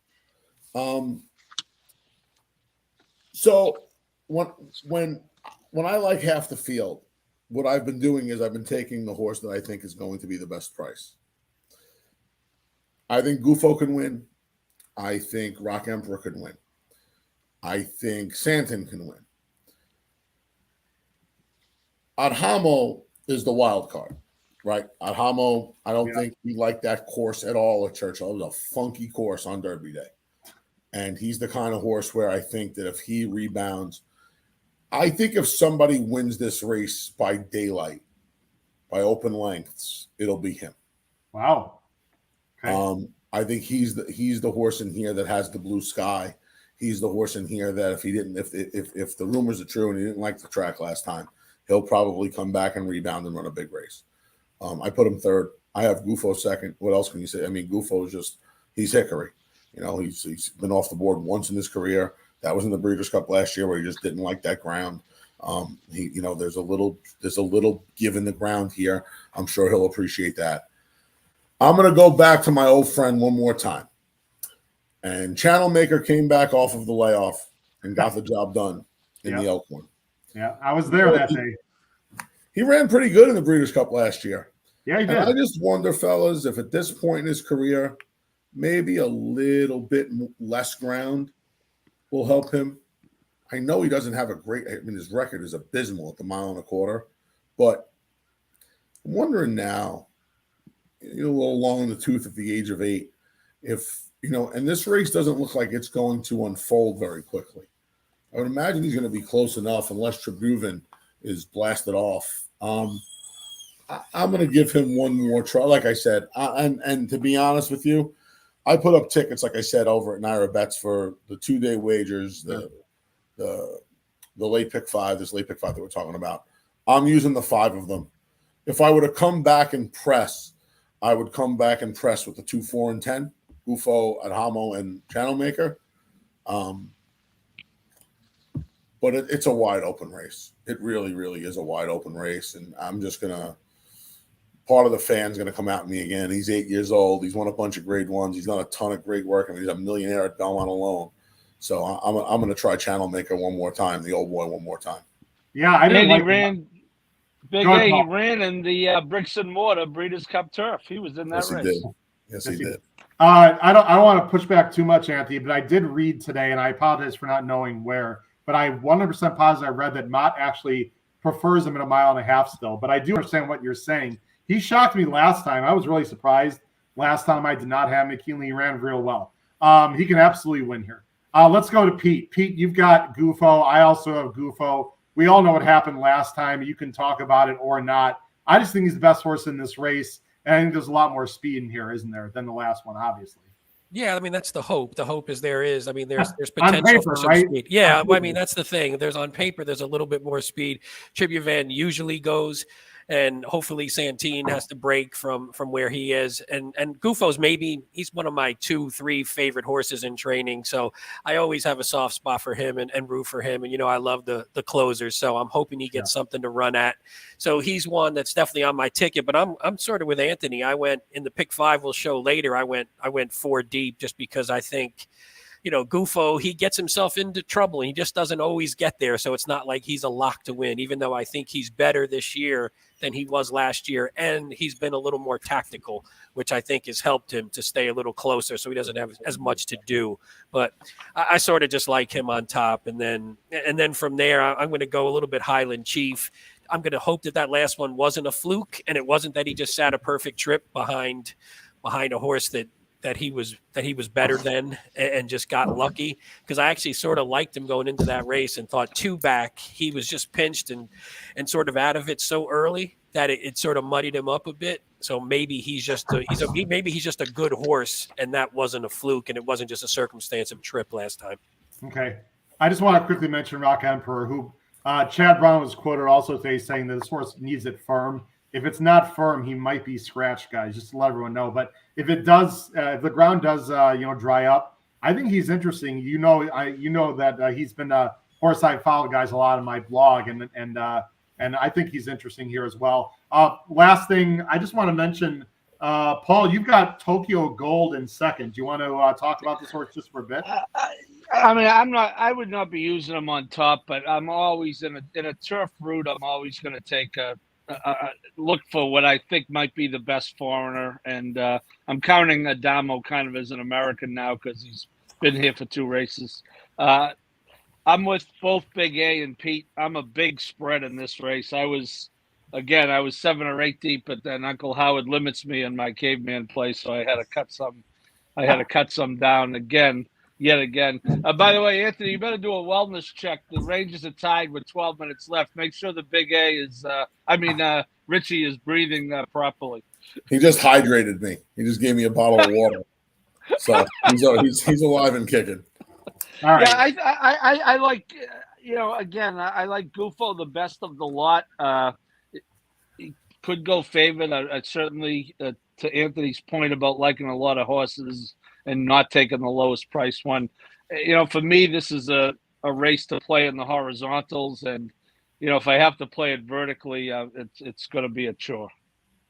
So when I like half the field, what I've been doing is I've been taking the horse that I think is going to be the best price. I think Gufo can win. I think Rock Emperor can win. I think Santon can win. Adhamo is the wild card, right? Adhamo, I don't think he liked that course at all at Churchill. It was a funky course on Derby Day. And he's the kind of horse where I think that if he rebounds, I think if somebody wins this race by daylight, by open lengths, it'll be him. Wow. Okay. I think he's the horse in here that has the blue sky. He's the horse in here that if the rumors are true and he didn't like the track last time, he'll probably come back and rebound and run a big race. I put him third. I have Gufo second. What else can you say? I mean, Gufo is he's hickory. He's been off the board once in his career. That was in the Breeders' Cup last year where he just didn't like that ground. There's a little give in the ground here. I'm sure he'll appreciate that. I'm going to go back to my old friend one more time. And Channel Maker came back off of the layoff and got the job done in the Elkhorn. Yeah, I was there that day. He ran pretty good in the Breeders' Cup last year. Yeah, he did. And I just wonder, fellas, if at this point in his career, maybe a little bit less ground will help him. I know he doesn't have his record is abysmal at the 1.25 miles, but I'm wondering now, a little long in the tooth at the age of 8, and this race doesn't look like it's going to unfold very quickly. I would imagine he's going to be close enough unless Tribhuvan is blasted off. I'm going to give him one more try. Like I said, and to be honest with you, I put up tickets, like I said, over at NYRA Bets for the 2-day wagers, the late pick 5, this late pick 5 that we're talking about. I'm using the 5 of them. If I were to come back and press, I would come back and press with the 2, 4, and 10, Gufo, Adhamo, and Channel Maker. But it's a wide open race. It really, really is a wide open race. And I'm just part of the fan's going to come at me again. He's 8 years old. He's won a bunch of grade 1s. He's done a ton of great work. I mean, he's a millionaire at Belmont alone. So I'm going to try Channel Maker one more time, the old boy one more time. Yeah, I didn't Big A, he ran in the bricks and mortar Breeders' Cup turf. He was in that race. Yes, he did. I don't want to push back too much, Anthony, but I did read today, and I apologize for not knowing where, but I 100% positive I read that Mott actually prefers him at 1.5 miles still. But I do understand what you're saying. He shocked me last time. I was really surprised. Last time I did not have McKinley. He ran real well. He can absolutely win here. Let's go to Pete. Pete, you've got Gufo. I also have Gufo. We all know what happened last time. You can talk about it or not. I just think he's the best horse in this race. And I think there's a lot more speed in here, isn't there, than the last one, obviously. Yeah, I mean, that's the hope. The hope is there's potential paper, for some right? speed. Yeah, I mean, that's the thing. There's on paper, there's a little bit more speed. Tribhuvan usually goes and hopefully Santine has to break from where he is. And Gufo's he's one of my 2-3 favorite horses in training. So I always have a soft spot for him and root for him. And, I love the closers. So I'm hoping he gets something to run at. So he's one that's definitely on my ticket, but I'm sort of with Anthony. I went in the pick 5 we'll show later. I went 4 deep just because I think, Gufo, he gets himself into trouble. And he just doesn't always get there. So it's not like he's a lock to win, even though I think he's better this year than he was last year. And he's been a little more tactical, which I think has helped him to stay a little closer. So he doesn't have as much to do. But I sort of just like him on top. And then from there, I'm going to go a little bit Highland Chief. I'm going to hope that last one wasn't a fluke. And it wasn't that he just sat a perfect trip behind a horse that he was better than and just got lucky, because I actually sort of liked him going into that race and thought 2 back he was just pinched and sort of out of it so early that it sort of muddied him up a bit. So maybe he's just a good horse, and that wasn't a fluke, and it wasn't just a circumstance of trip last time. Okay, I just want to quickly mention Rock Emperor, who Chad Brown was quoted also today saying that this horse needs it firm. If it's not firm, he might be scratched, guys, just to let everyone know. But if it does, if the ground does, dry up, I think he's interesting. That he's been a horse I followed, guys, a lot on my blog, and I think he's interesting here as well. Last thing, I just want to mention, Paul, you've got Tokyo Gold in second. Do you want to talk about this horse just for a bit? I would not be using him on top, but I'm always in a turf route. I'm always going to take look for what I think might be the best foreigner, and I'm counting Adamo kind of as an American now because he's been here for 2 races. I'm with both Big A and Pete. I'm a big spread in this race. I was 7 or 8 deep, but then Uncle Howard limits me in my caveman play, so I had to cut some down yet again. By the way, Anthony, you better do a wellness check. The Rangers are tied with 12 minutes left. Make sure the Big A is Richie is breathing properly. He just hydrated me. He just gave me a bottle of water. So he's alive and kicking. All right. Yeah, I like, I like Gufo the best of the lot. He could go favorite. I certainly, to Anthony's point about liking a lot of horses and not taking the lowest price one. For me, this is a race to play in the horizontals. And, if I have to play it vertically, it's going to be a chore.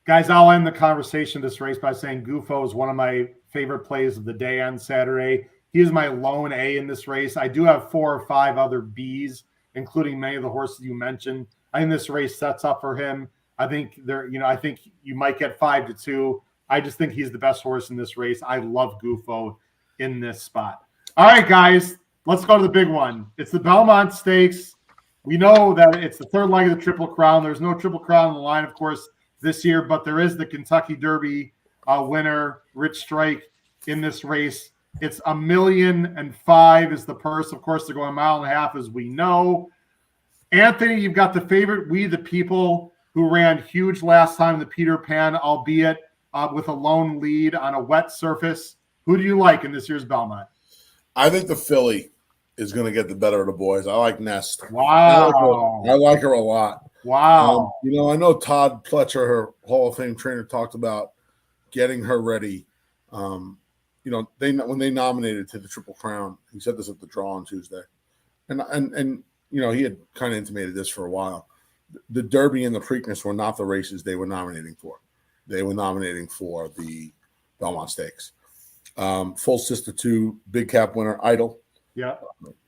Guys, I'll end the conversation of this race by saying Gufo is one of my favorite plays of the day on Saturday. He is my lone A in this race. I do have 4 or 5 other Bs, including many of the horses you mentioned. I think this race sets up for him. I think I think you might get 5-2. I just think he's the best horse in this race. I love Gufo in this spot. All right, guys, let's go to the big one. It's the Belmont Stakes. We know that it's the 3rd leg of the Triple Crown. There's no Triple Crown on the line, of course, this year, but there is the Kentucky Derby winner, Rich Strike, in this race. It's $1,000,005 is the purse. Of course, they're going 1.5 miles, as we know. Anthony, you've got the favorite, We the People, who ran huge last time in the Peter Pan, albeit with a lone lead on a wet surface. Who do you like in this year's Belmont? I think the filly is going to get the better of the boys. I like Nest. Wow. I like her a lot. Wow. I know Todd Pletcher, her Hall of Fame trainer, talked about getting her ready. When they nominated to the Triple Crown, he said this at the draw on Tuesday. And he had kind of intimated this for a while. The Derby and the Preakness were not the races they were nominating for. They were nominating for the Belmont Stakes. Full Sister 2, Big Cap winner, Idol. Yeah.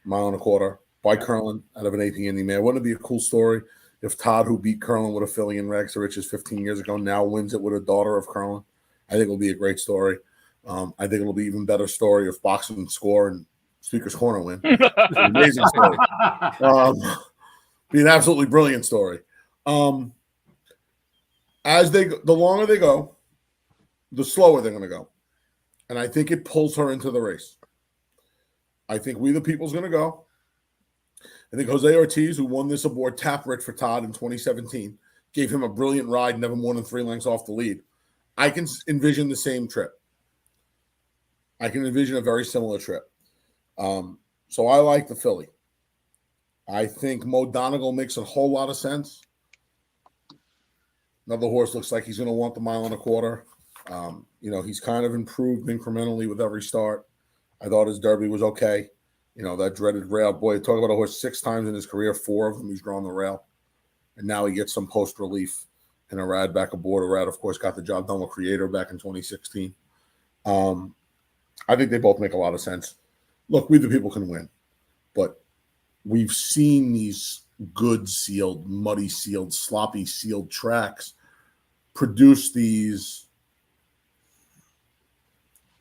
1.25 miles by Curlin out of an 18 Indy mare. Wouldn't it be a cool story if Todd, who beat Curlin with a filly in Rex Riches 15 years ago, now wins it with a daughter of Curlin? I think it'll be a great story. I think it'll be even better story if Boxing Score and Speaker's Corner win. Amazing story. Be an absolutely brilliant story. The longer they go, the slower they're going to go. And I think it pulls her into the race. I think We the People's going to go. I think Jose Ortiz, who won this aboard Tapwrit for Todd in 2017, gave him a brilliant ride, never more than 3 lengths off the lead. I can envision the same trip. I can envision a very similar trip. So I like the filly. I think Mo Donegal makes a whole lot of sense. Another horse looks like he's going to want the 1.25 miles. He's kind of improved incrementally with every start. I thought his Derby was okay. That dreaded rail. Boy, talk about a horse 6 times in his career, 4 of them he's drawn the rail. And now he gets some post relief in a rad back aboard. A rad, of course, got the job done with Creator back in 2016. I think they both make a lot of sense. Look, We the People can win, but we've seen these good sealed, muddy sealed, sloppy sealed tracks produce these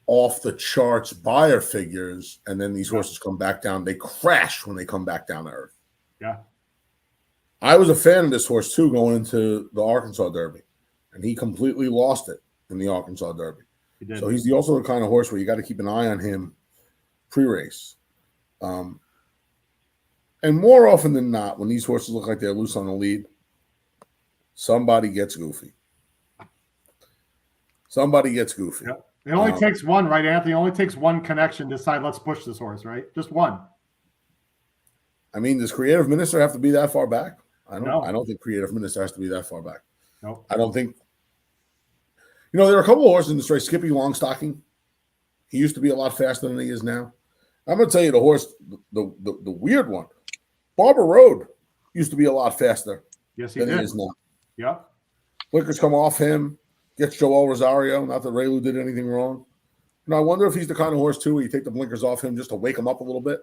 off the charts buyer figures, and then these horses come back down. They crash when they come back down to earth. Yeah. I was a fan of this horse too going into the Arkansas Derby, and he completely lost it in the Arkansas Derby. He did. So he's also the kind of horse where you got to keep an eye on him pre-race. And more often than not, when these horses look like they're loose on the lead, somebody gets goofy. Yep. It only takes one, right, Anthony? It only takes one connection to decide, let's push this horse, right? Just one. I mean, does Creative Minister have to be that far back? I No. don't think Creative Minister has to be that far back. Nope. I don't think. There are a couple of horses in this race. Skippy Longstocking. He used to be a lot faster than he is now. I'm going to tell you the horse, the weird one. Barber Road used to be a lot faster Yes, he than did. he is now. Yep. Blinkers come off him, gets Joel Rosario. Not that Raylu did anything wrong. I wonder if he's the kind of horse, too, where you take the blinkers off him just to wake him up a little bit.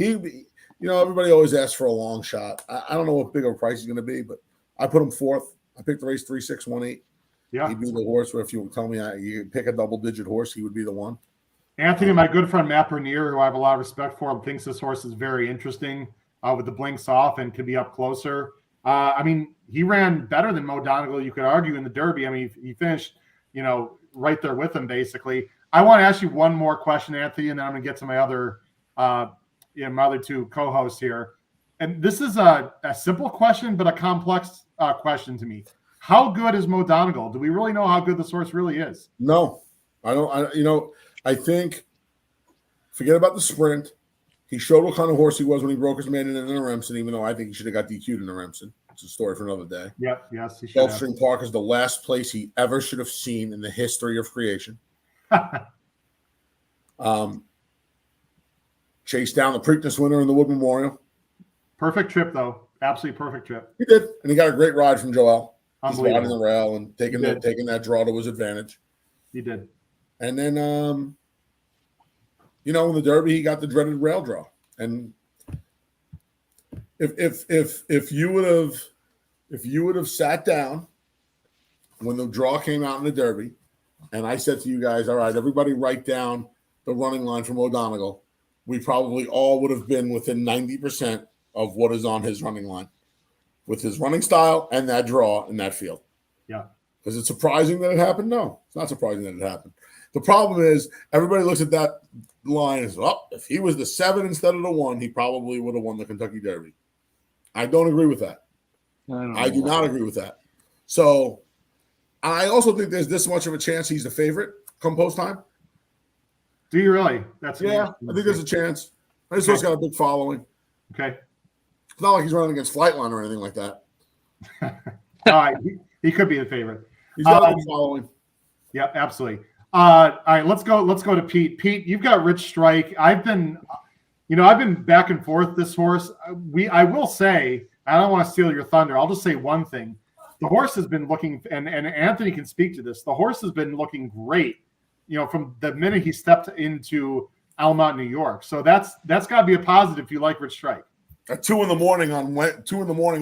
Everybody always asks for a long shot. I don't know what big of a price he's going to be, but I put him 4th. I picked the race 3, 6, 1, 8. Yeah. He'd be the horse where if you tell me you pick a double-digit horse, he would be the one. Anthony, my good friend Matt Bernier, who I have a lot of respect for, thinks this horse is very interesting with the blinks off and could be up closer. He ran better than Mo Donegal, you could argue, in the Derby. He finished, right there with him, basically. I want to ask you one more question, Anthony, and then I'm going to get to my other my other 2 co-hosts here. And this is a simple question, but a complex question to me. How good is Mo Donegal? Do we really know how good this horse really is? No, I don't. I think, forget about the sprint. He showed what kind of horse he was when he broke his man in the Remsen, even though I think he should have got DQ'd in the Remsen. It's a story for another day. Yep, yes, he should have. Gulfstream Park is the last place he ever should have seen in the history of creation. Chased down the Preakness winner in the Wood Memorial. Perfect trip, though. Absolutely perfect trip. He did, and he got a great ride from Joel. He's Unbelievable. riding the rail and taking that draw to his advantage. He did. And then, in the Derby, he got the dreaded rail draw. And if you would have sat down when the draw came out in the Derby, and I said to you guys, all right, everybody write down the running line from O'Donegal, we probably all would have been within 90% of what is on his running line with his running style and that draw in that field. Yeah. Is it surprising that it happened? No, it's not surprising that it happened. The problem is everybody looks at that line and says, if he was the 7 instead of the 1, he probably would have won the Kentucky Derby. I don't agree with that. I do not agree with that. So I also think there's this much of a chance he's the favorite come post time. Do you really? That's I think there's a chance. This horse got a big following. Okay. It's not like he's running against Flightline or anything like that. All right. He could be the favorite. He's got a big following. Yeah, absolutely. All right, let's go to Pete. Pete, you've got Rich Strike. I've been back and forth this horse. I will say, I don't want to steal your thunder. I'll just say one thing. The horse has been looking, and Anthony can speak to this. The horse has been looking great, from the minute he stepped into Almont, New York. So that's got to be a positive if you like Rich Strike. At 2 a.m.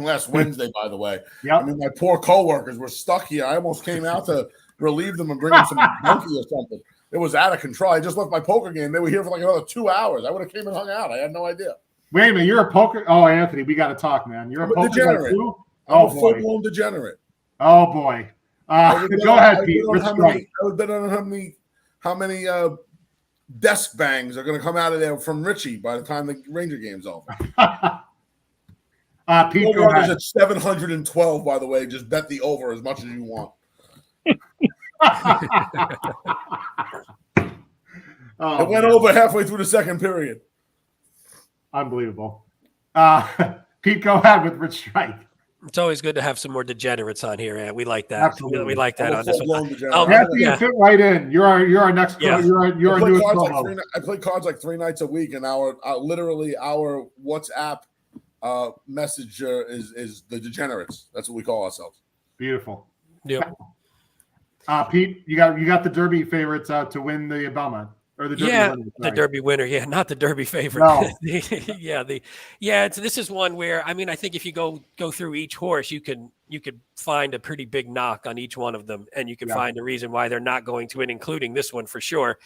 last Wednesday, by the way. Yeah. My poor coworkers were stuck here. I almost came out to relieve them and bring them some monkey or something. It was out of control. I just left my poker game. They were here for like another 2 hours. I would have came and hung out. I had no idea. Wait a minute, you're a poker. Oh, Anthony, we got to talk, man. You're a poker degenerate. Too? I'm a full-blown degenerate. Oh boy. Go ahead, Pete. I would bet on how many desk bangs are going to come out of there from Richie by the time the Ranger game's over. Pete, go ahead. At 712, by the way. Just bet the over as much as you want. It went over halfway through the second period. Unbelievable. Pete, go ahead with Rich Strike. It's always good to have some more degenerates on here, and we like that. Absolutely. We like that I'm a on this full-blown one. degenerate. Anthony, you Yeah. fit right in. You're our next. Yeah. You're our I play newest cards co-host. I play cards like 3 nights a week, and our WhatsApp messenger is the degenerates. That's what we call ourselves. Beautiful. Yep. Pete, you got the Derby favorites to win the Belmont or the Derby winner, the sorry. Derby winner. Yeah, not the Derby favorite. No. This is one where, I mean, I think if you go through each horse, you could find a pretty big knock on each one of them, and you can find a reason why they're not going to win, including this one for sure.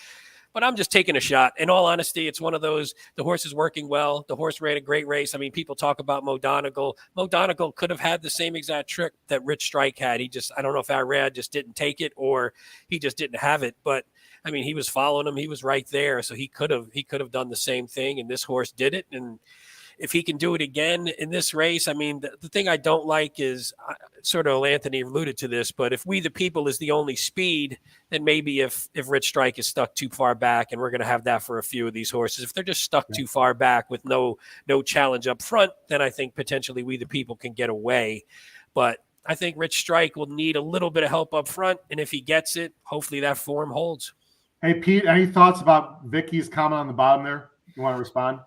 But I'm just taking a shot. In all honesty, it's one of those, the horse is working well. The horse ran a great race. I mean, people talk about Mo Donegal. Mo Donegal could have had the same exact trick that Rich Strike had. He just, I don't know if Irad just didn't take it or he just didn't have it. But, I mean, he was following him. He was right there. So he could have done the same thing, and this horse did it. And if he can do it again in this race, I mean, the thing I don't like is sort of Anthony alluded to this, but if We the People is the only speed, then maybe if Rich Strike is stuck too far back, and we're going to have that for a few of these horses, if they're just stuck too far back with no challenge up front, then I think potentially We the People can get away. But I think Rich Strike will need a little bit of help up front, and if he gets it, hopefully that form holds. Hey, Pete, any thoughts about Vicky's comment on the bottom there? You want to respond?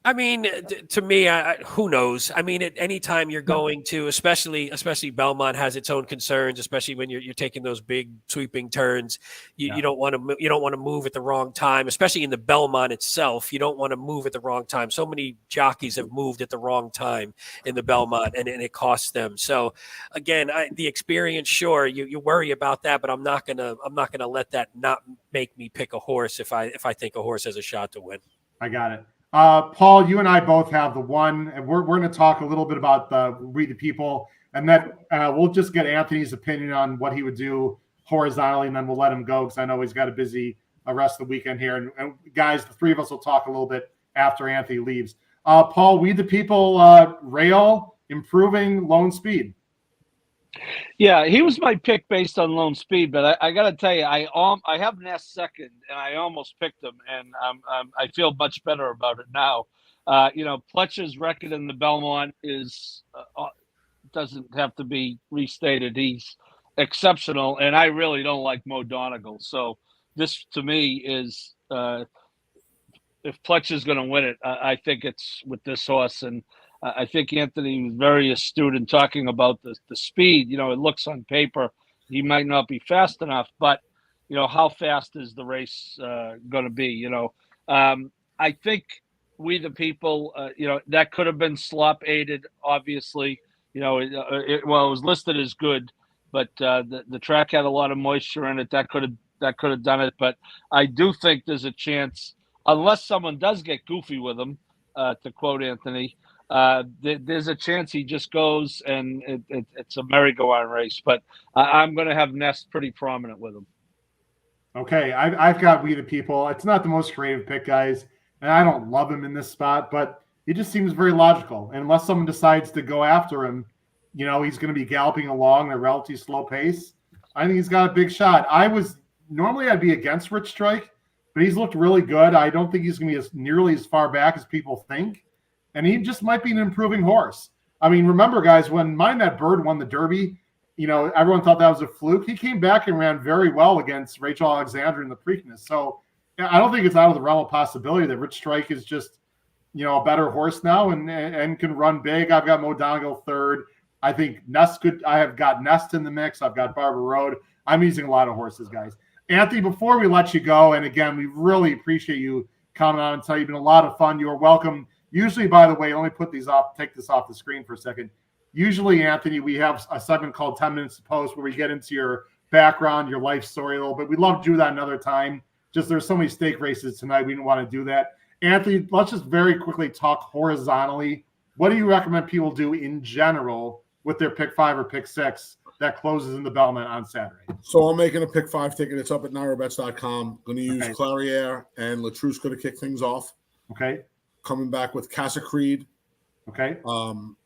I mean, to me, who knows? I mean, at any time you're going to, especially Belmont has its own concerns, especially when you're taking those big sweeping turns. You don't want to move at the wrong time, especially in the Belmont itself. You don't want to move at the wrong time. So many jockeys have moved at the wrong time in the Belmont, and it costs them. So again, the experience, sure, you worry about that, but I'm not gonna let that not make me pick a horse if I think a horse has a shot to win. I got it. Paul, you and I both have the one, and we're going to talk a little bit about the We the People, and then we'll just get Anthony's opinion on what he would do horizontally, and then we'll let him go because I know he's got a busy rest of the weekend here. And guys, the three of us will talk a little bit after Anthony leaves. Paul, We the People, rail, improving lone speed. Yeah, he was my pick based on lone speed, but I got to tell you, I have Ness second, and I almost picked him, and I feel much better about it now. Pletcher's record in the Belmont is doesn't have to be restated. He's exceptional, and I really don't like Mo Donegal. So this, to me, is if Pletcher's going to win it, I think it's with this horse, and I think Anthony was very astute in talking about the speed. It looks on paper he might not be fast enough, but how fast is the race going to be? I think We the People, that could have been slop aided. Obviously, it was listed as good, but the track had a lot of moisture in it. That could have done it. But I do think there's a chance, unless someone does get goofy with him, to quote Anthony. There's a chance he just goes and it's a merry-go-round race, but I'm going to have Ness pretty prominent with him. Okay, I've got We the People. It's not the most creative pick, guys, and I don't love him in this spot, but he just seems very logical. And unless someone decides to go after him, he's going to be galloping along at a relatively slow pace. I think he's got a big shot. Normally I'd be against Rich Strike, but he's looked really good. I don't think he's going to be nearly as far back as people think. And he just might be an improving horse. I mean, remember, guys, when Mind That Bird won the Derby, everyone thought that was a fluke. He came back and ran very well against Rachel Alexander in the Preakness. So I don't think it's out of the realm of possibility that Rich Strike is just, a better horse now and can run big. I've got Mo Donegal third. I think Nest I have got Nest in the mix. I've got Barbara Road. I'm using a lot of horses, guys. Anthony, before we let you go, and again, we really appreciate you coming on and tell you've been a lot of fun. You are welcome. Usually, by the way, let me take this off the screen for a second. Usually, Anthony, we have a segment called 10 Minutes to Post where we get into your background, your life story a little bit. We'd love to do that another time. Just there's so many stake races tonight. We didn't want to do that. Anthony, let's just very quickly talk horizontally. What do you recommend people do in general with their pick 5 or pick 6 that closes in the Belmont on Saturday? So I'm making a pick 5 ticket. It's up at NYRABets.com. Going to use Clariere and Latruska to kick things off. Okay. Coming back with Casa Creed. Okay.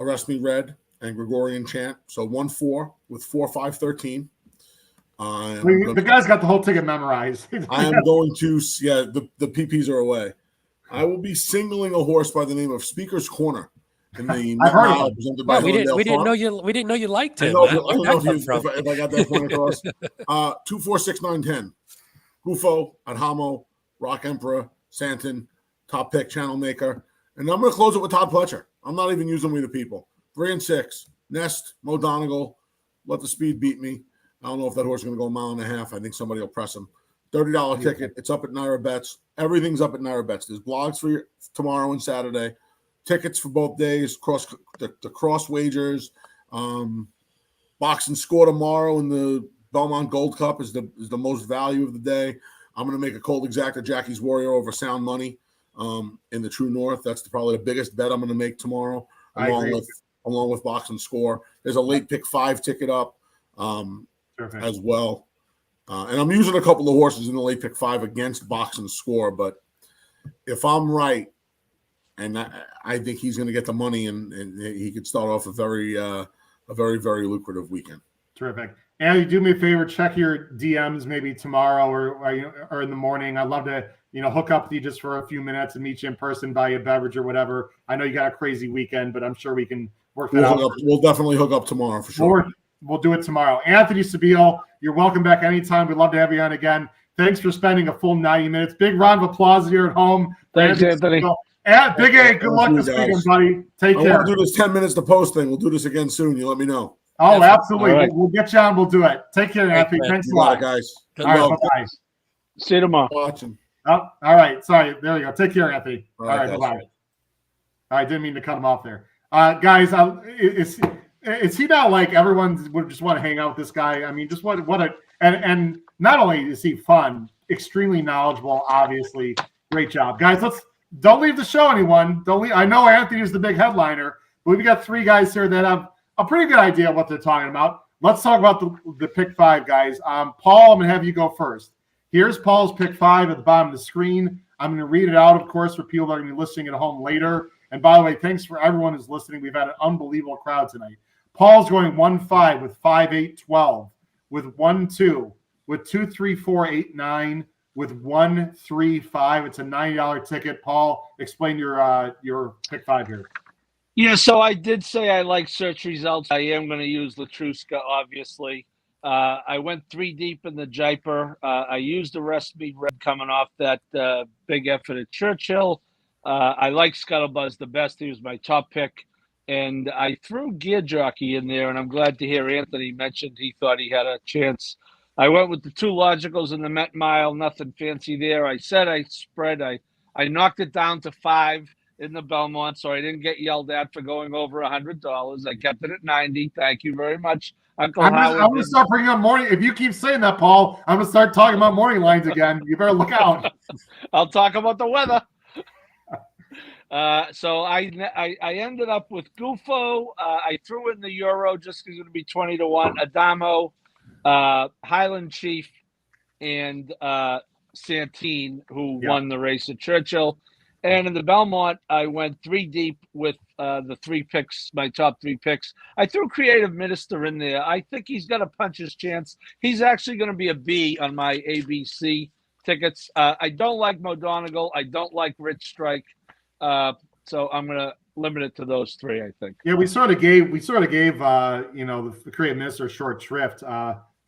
Arrest Me Red and Gregorian Chant. So 1-4 with 4-5-13. The guy's got the whole ticket memorized. I am going to, the PPs are away. I will be singling a horse by the name of Speaker's Corner. in the I've heard of mile him. presented by Yeah, we Hillendale didn't know Farm. you liked I him. know, Matt. I Where'd don't know that come from? if I got that point across. 2, 4, 6, 9, 10. Gufo, Adhamo, Rock Emperor, Santon, Top Pick, Channel Maker. And I'm going to close it with Todd Pletcher. I'm not even using We the People. 3 and 6. Nest, Mo Donegal, Let the Speed Beat Me. I don't know if that horse is going to go a mile and a half. I think somebody will press him. $30 ticket. It's up at NYRA Bets. Everything's up at NYRA Bets. There's blogs for tomorrow and Saturday. Tickets for both days. The cross wagers. Box and score tomorrow in the Belmont Gold Cup is the most value of the day. I'm going to make a cold exacta Jackie's Warrior over Sound Money in the True North. That's probably the biggest bet I'm going to make tomorrow, along with box and score. There's a late pick 5 ticket up as well. And I'm using a couple of horses in the late pick 5 against box and score. But if I'm right, and I think he's going to get the money, and he could start off a very, very lucrative weekend. Terrific. Andy, do me a favor, check your DMs maybe tomorrow or in the morning. I'd love to, hook up with you just for a few minutes and meet you in person, buy you a beverage or whatever. I know you got a crazy weekend, but I'm sure we can work that out. We'll definitely hook up tomorrow for sure. We'll do it tomorrow. Anthony Stabile, you're welcome back anytime. We'd love to have you on again. Thanks for spending a full 90 minutes. Big round of applause here at home. Thanks, Anthony. And Big A, good luck this weekend, buddy. Take care. I want to do this 10 minutes to post thing. We'll do this again soon. You let me know. Oh, absolutely. Right. We'll get you on. We'll do it. Take care, Anthony. Thanks a lot, guys. All right, bye-bye. See you tomorrow. Watching. Oh, all right. Sorry. There you go. Take care, Anthony. All right, guys. bye-bye. I didn't mean to cut him off there. Guys, is he now like everyone would just want to hang out with this guy? I mean, just what a and not only is he fun, extremely knowledgeable, obviously. Great job. Guys, don't leave the show, anyone. Don't leave. I know Anthony is the big headliner, but we've got 3 guys here that have a pretty good idea of what they're talking about. Let's talk about the pick 5, guys. Paul, I'm going to have you go first. Here's Paul's pick 5 at the bottom of the screen. I'm going to read it out, of course, for people that are going to be listening at home later. And by the way, thanks for everyone who's listening. We've had an unbelievable crowd tonight. Paul's going 1-5 with 5-8-12, with 1-2, with 2-3-4-8-9, with 1-3-5. It's a $90 ticket. Paul, explain your pick 5 here. Yeah, so I did say I like search results. I am going to use Latruska, obviously. I went 3 deep in the Jaipur. I used the Recipe Red coming off that big effort at Churchill. I like Scuttlebuzz the best. He was my top pick. And I threw Gear Jockey in there, and I'm glad to hear Anthony mentioned he thought he had a chance. I went with the 2 logicals in the Met Mile, nothing fancy there. I said I spread. I knocked it down to 5 in the Belmont, so I didn't get yelled at for going over $100. I kept it at 90. Thank you very much, Uncle Howard. I'm going to start bringing up morning. If you keep saying that, Paul, I'm going to start talking about morning lines again. You better look out. I'll talk about the weather. So I ended up with Gufo. I threw in the Euro just because it's going to be 20-1. Adamo, Highland Chief, and Santine, who won the race at Churchill. And in the Belmont, I went 3 deep with the 3 picks, my top 3 picks. I threw Creative Minister in there. I think he's got to punch his chance. He's actually going to be a B on my ABC tickets. I don't like Mo Donegal. I don't like Rich Strike. So I'm going to limit it to those 3, I think. Yeah, we sort of gave the Creative Minister a short shrift.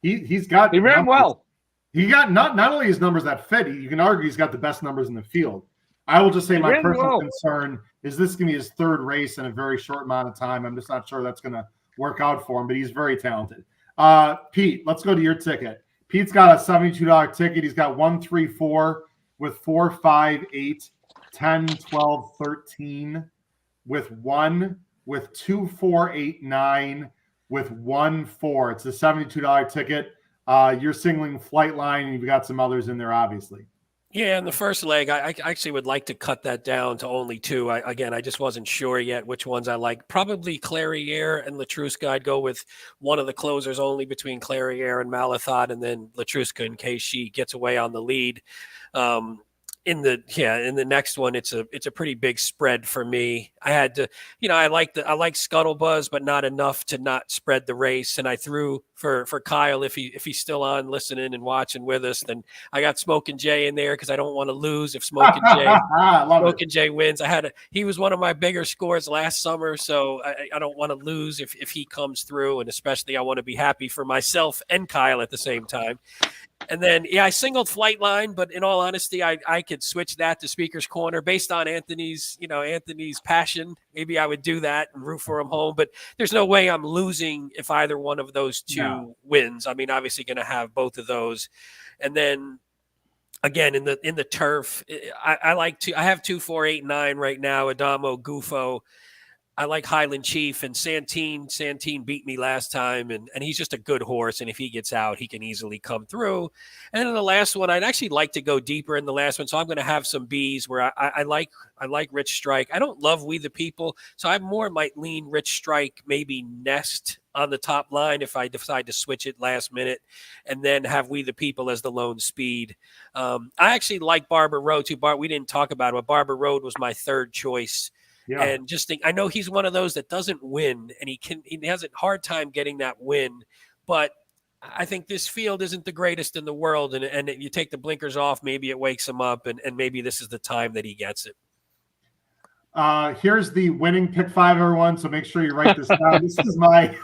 He ran well. He got not only his numbers that fit, you can argue he's got the best numbers in the field. I will just say my personal concern is this going to be his 3rd race in a very short amount of time. I'm just not sure that's going to work out for him, but he's very talented. Pete, let's go to your ticket. Pete's got a $72 ticket. He's got 1-3-4 with 4, 5, 8, 10, 12, 13, with 1, with 2, 4, 8, 9, with 1, 4. It's a $72 ticket. You're singling Flightline, and you've got some others in there, obviously. Yeah, in the first leg, I actually would like to cut that down to only 2. I just wasn't sure yet which ones I like. Probably Clairiere and Latruska. I'd go with one of the closers only between Clairiere and Malathot, and then Latruska in case she gets away on the lead. in the next one, it's a pretty big spread for me. I had to, I like Scuttlebuzz, but not enough to not spread the race. And I threw for Kyle, if he's still on listening and watching with us, then I got Smokin' Jay in there because I don't want to lose if Smokin' Jay wins. He was one of my bigger scores last summer, so I don't want to lose if he comes through, and especially I want to be happy for myself and Kyle at the same time. And then, I singled Flightline, but in all honesty, I could switch that to Speaker's Corner based on Anthony's passion. Maybe I would do that and root for him home, but there's no way I'm losing if either one of those two wins. I mean, obviously going to have both of those. And then again, in the turf, I have 2, 4, 8, 9 right now, Adamo, Gufo. I like Highland Chief and Santine. Santine beat me last time, and he's just a good horse. And if he gets out, he can easily come through. And then the last one, I'd actually like to go deeper in the last one. So I'm going to have some B's where I like Rich Strike. I don't love We the People, so I might lean Rich Strike, maybe Nest on the top line if I decide to switch it last minute, and then have We the People as the lone speed. I actually like Barber Road too. We didn't talk about it, but Barber Road was my third choice. Yeah. And just think, I know he's one of those that doesn't win, and he has a hard time getting that win. But I think this field isn't the greatest in the world, and you take the blinkers off, maybe it wakes him up, and maybe this is the time that he gets it. Here's the winning pick 5, everyone. So make sure you write this down. This is my.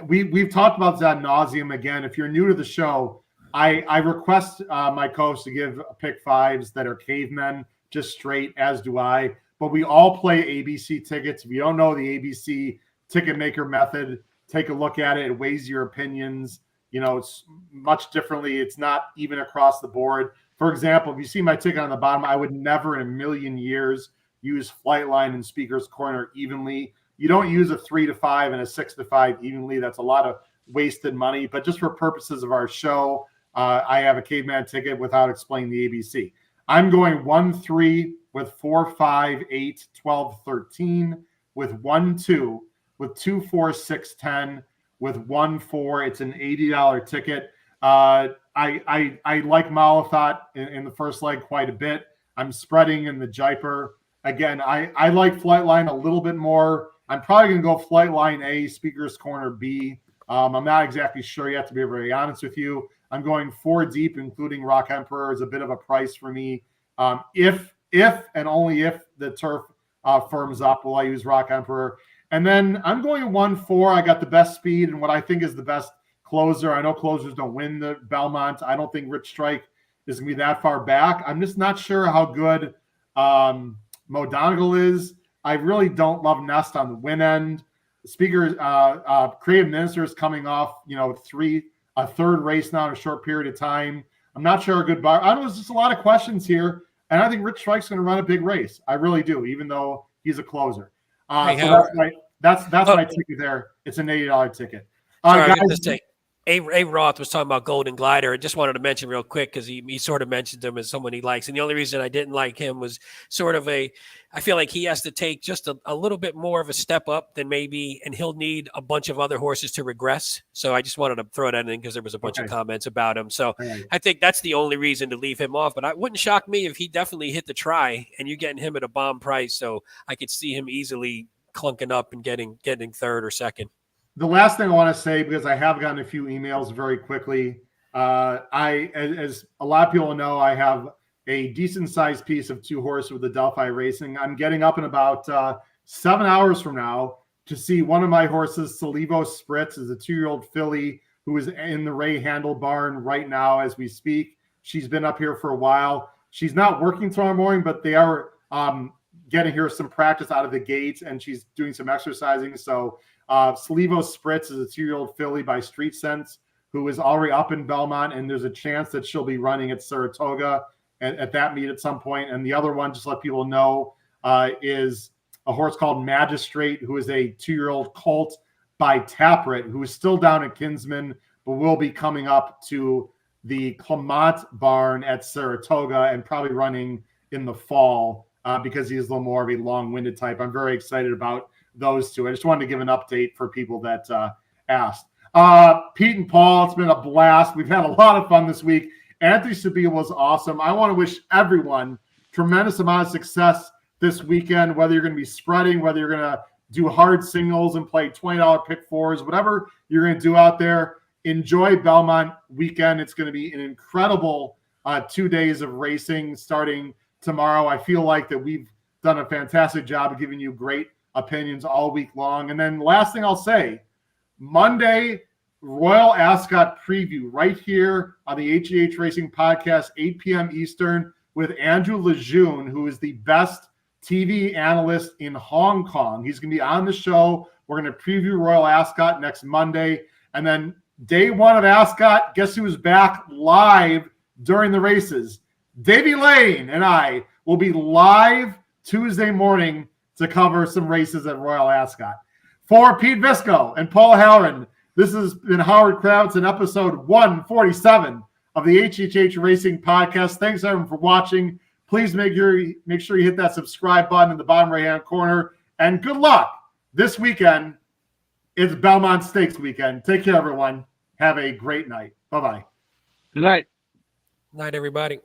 We've talked about this ad nauseum. Again, if you're new to the show, I request my coach to give pick 5s that are cavemen, just straight, as do I. But we all play ABC tickets. If you don't know the ABC ticket maker method, take a look at it. It weighs your opinions. It's much differently. It's not even across the board. For example, if you see my ticket on the bottom, I would never in a million years use Flightline and Speaker's Corner evenly. You don't use a 3 to 5 and a 6 to 5 evenly. That's a lot of wasted money. But just for purposes of our show, I have a caveman ticket without explaining the ABC. I'm going 1-3 with 4, 5, 8, 12, 13, with 1, 2, with 2, 4, 6, 10, with 1, 4. It's an $80 ticket. I like Malathot in the first leg quite a bit. I'm spreading in the Jaipur. Again, I like Flightline a little bit more. I'm probably going to go Flightline A, Speaker's Corner B. I'm not exactly sure yet, to be very honest with you. I'm going 4 deep, including Rock Emperor, is a bit of a price for me. If and only if the turf firms up, will I use Rock Emperor. And then I'm going 1-4. I got the best speed and what I think is the best closer. I know closers don't win the Belmont. I don't think Rich Strike is going to be that far back. I'm just not sure how good Mo Donegal is. I really don't love Nest on the win end. Speaker, Creative Minister is coming off, a third race now in a short period of time. I'm not sure a good bar. I don't know, there's just a lot of questions here. And I think Rich Strike's going to run a big race. I really do, even though he's a closer. So that's my ticket there. It's an $80 ticket. Guys, A. Roth was talking about Golden Glider. I just wanted to mention real quick because he sort of mentioned him as someone he likes. And the only reason I didn't like him was sort of I feel like he has to take just a little bit more of a step up than maybe, and he'll need a bunch of other horses to regress. So I just wanted to throw that in because there was a bunch of comments about him. So I think that's the only reason to leave him off. But it wouldn't shock me if he definitely hit the try and you're getting him at a bomb price. So I could see him easily clunking up and getting third or second. The last thing I want to say, because I have gotten a few emails very quickly, as a lot of people know, I have a decent-sized piece of 2 horses with the Delphi Racing. I'm getting up in about 7 hours from now to see one of my horses, Salivo Spritz, is a 2-year-old filly who is in the Ray Handel barn right now as we speak. She's been up here for a while. She's not working tomorrow morning, but they are getting her some practice out of the gates, and she's doing some exercising. So Salivo Spritz is a 2-year-old filly by Street Sense who is already up in Belmont, and there's a chance that she'll be running at Saratoga at that meet at some point. And the other one, just to let people know, is a horse called Magistrate, who is a 2-year-old colt by Taprit, who is still down at Kinsman, but will be coming up to the Clement barn at Saratoga and probably running in the fall because he's a little more of a long-winded type. I'm very excited about those two. I just wanted to give an update for people that asked. Pete and Paul, it's been a blast. We've had a lot of fun this week. Anthony Stabile was awesome. I want to wish everyone tremendous amount of success this weekend, whether you're going to be spreading, whether you're going to do hard singles and play $20 pick fours, whatever you're going to do out there. Enjoy Belmont weekend. It's going to be an incredible 2 days of racing starting tomorrow. I feel like that we've done a fantastic job of giving you great opinions all week long. And then last thing I'll say, Monday, Royal Ascot preview right here on the HHH Racing Podcast, 8 p.m. Eastern, with Andrew Lejeune, who is the best TV analyst in Hong Kong. He's going to be on the show. We're going to preview Royal Ascot next Monday. And then day one of Ascot, guess who's back live during the races? Davey Lane and I will be live Tuesday morning to cover some races at Royal Ascot. For Pete Visco and Paul Halloran, this has been Howard Kravitz in episode 147 of the HHH Racing Podcast. Thanks, everyone, for watching. Please make sure you hit that subscribe button in the bottom right-hand corner. And good luck this weekend. It's Belmont Stakes weekend. Take care, everyone. Have a great night. Bye-bye. Good night. Night, everybody.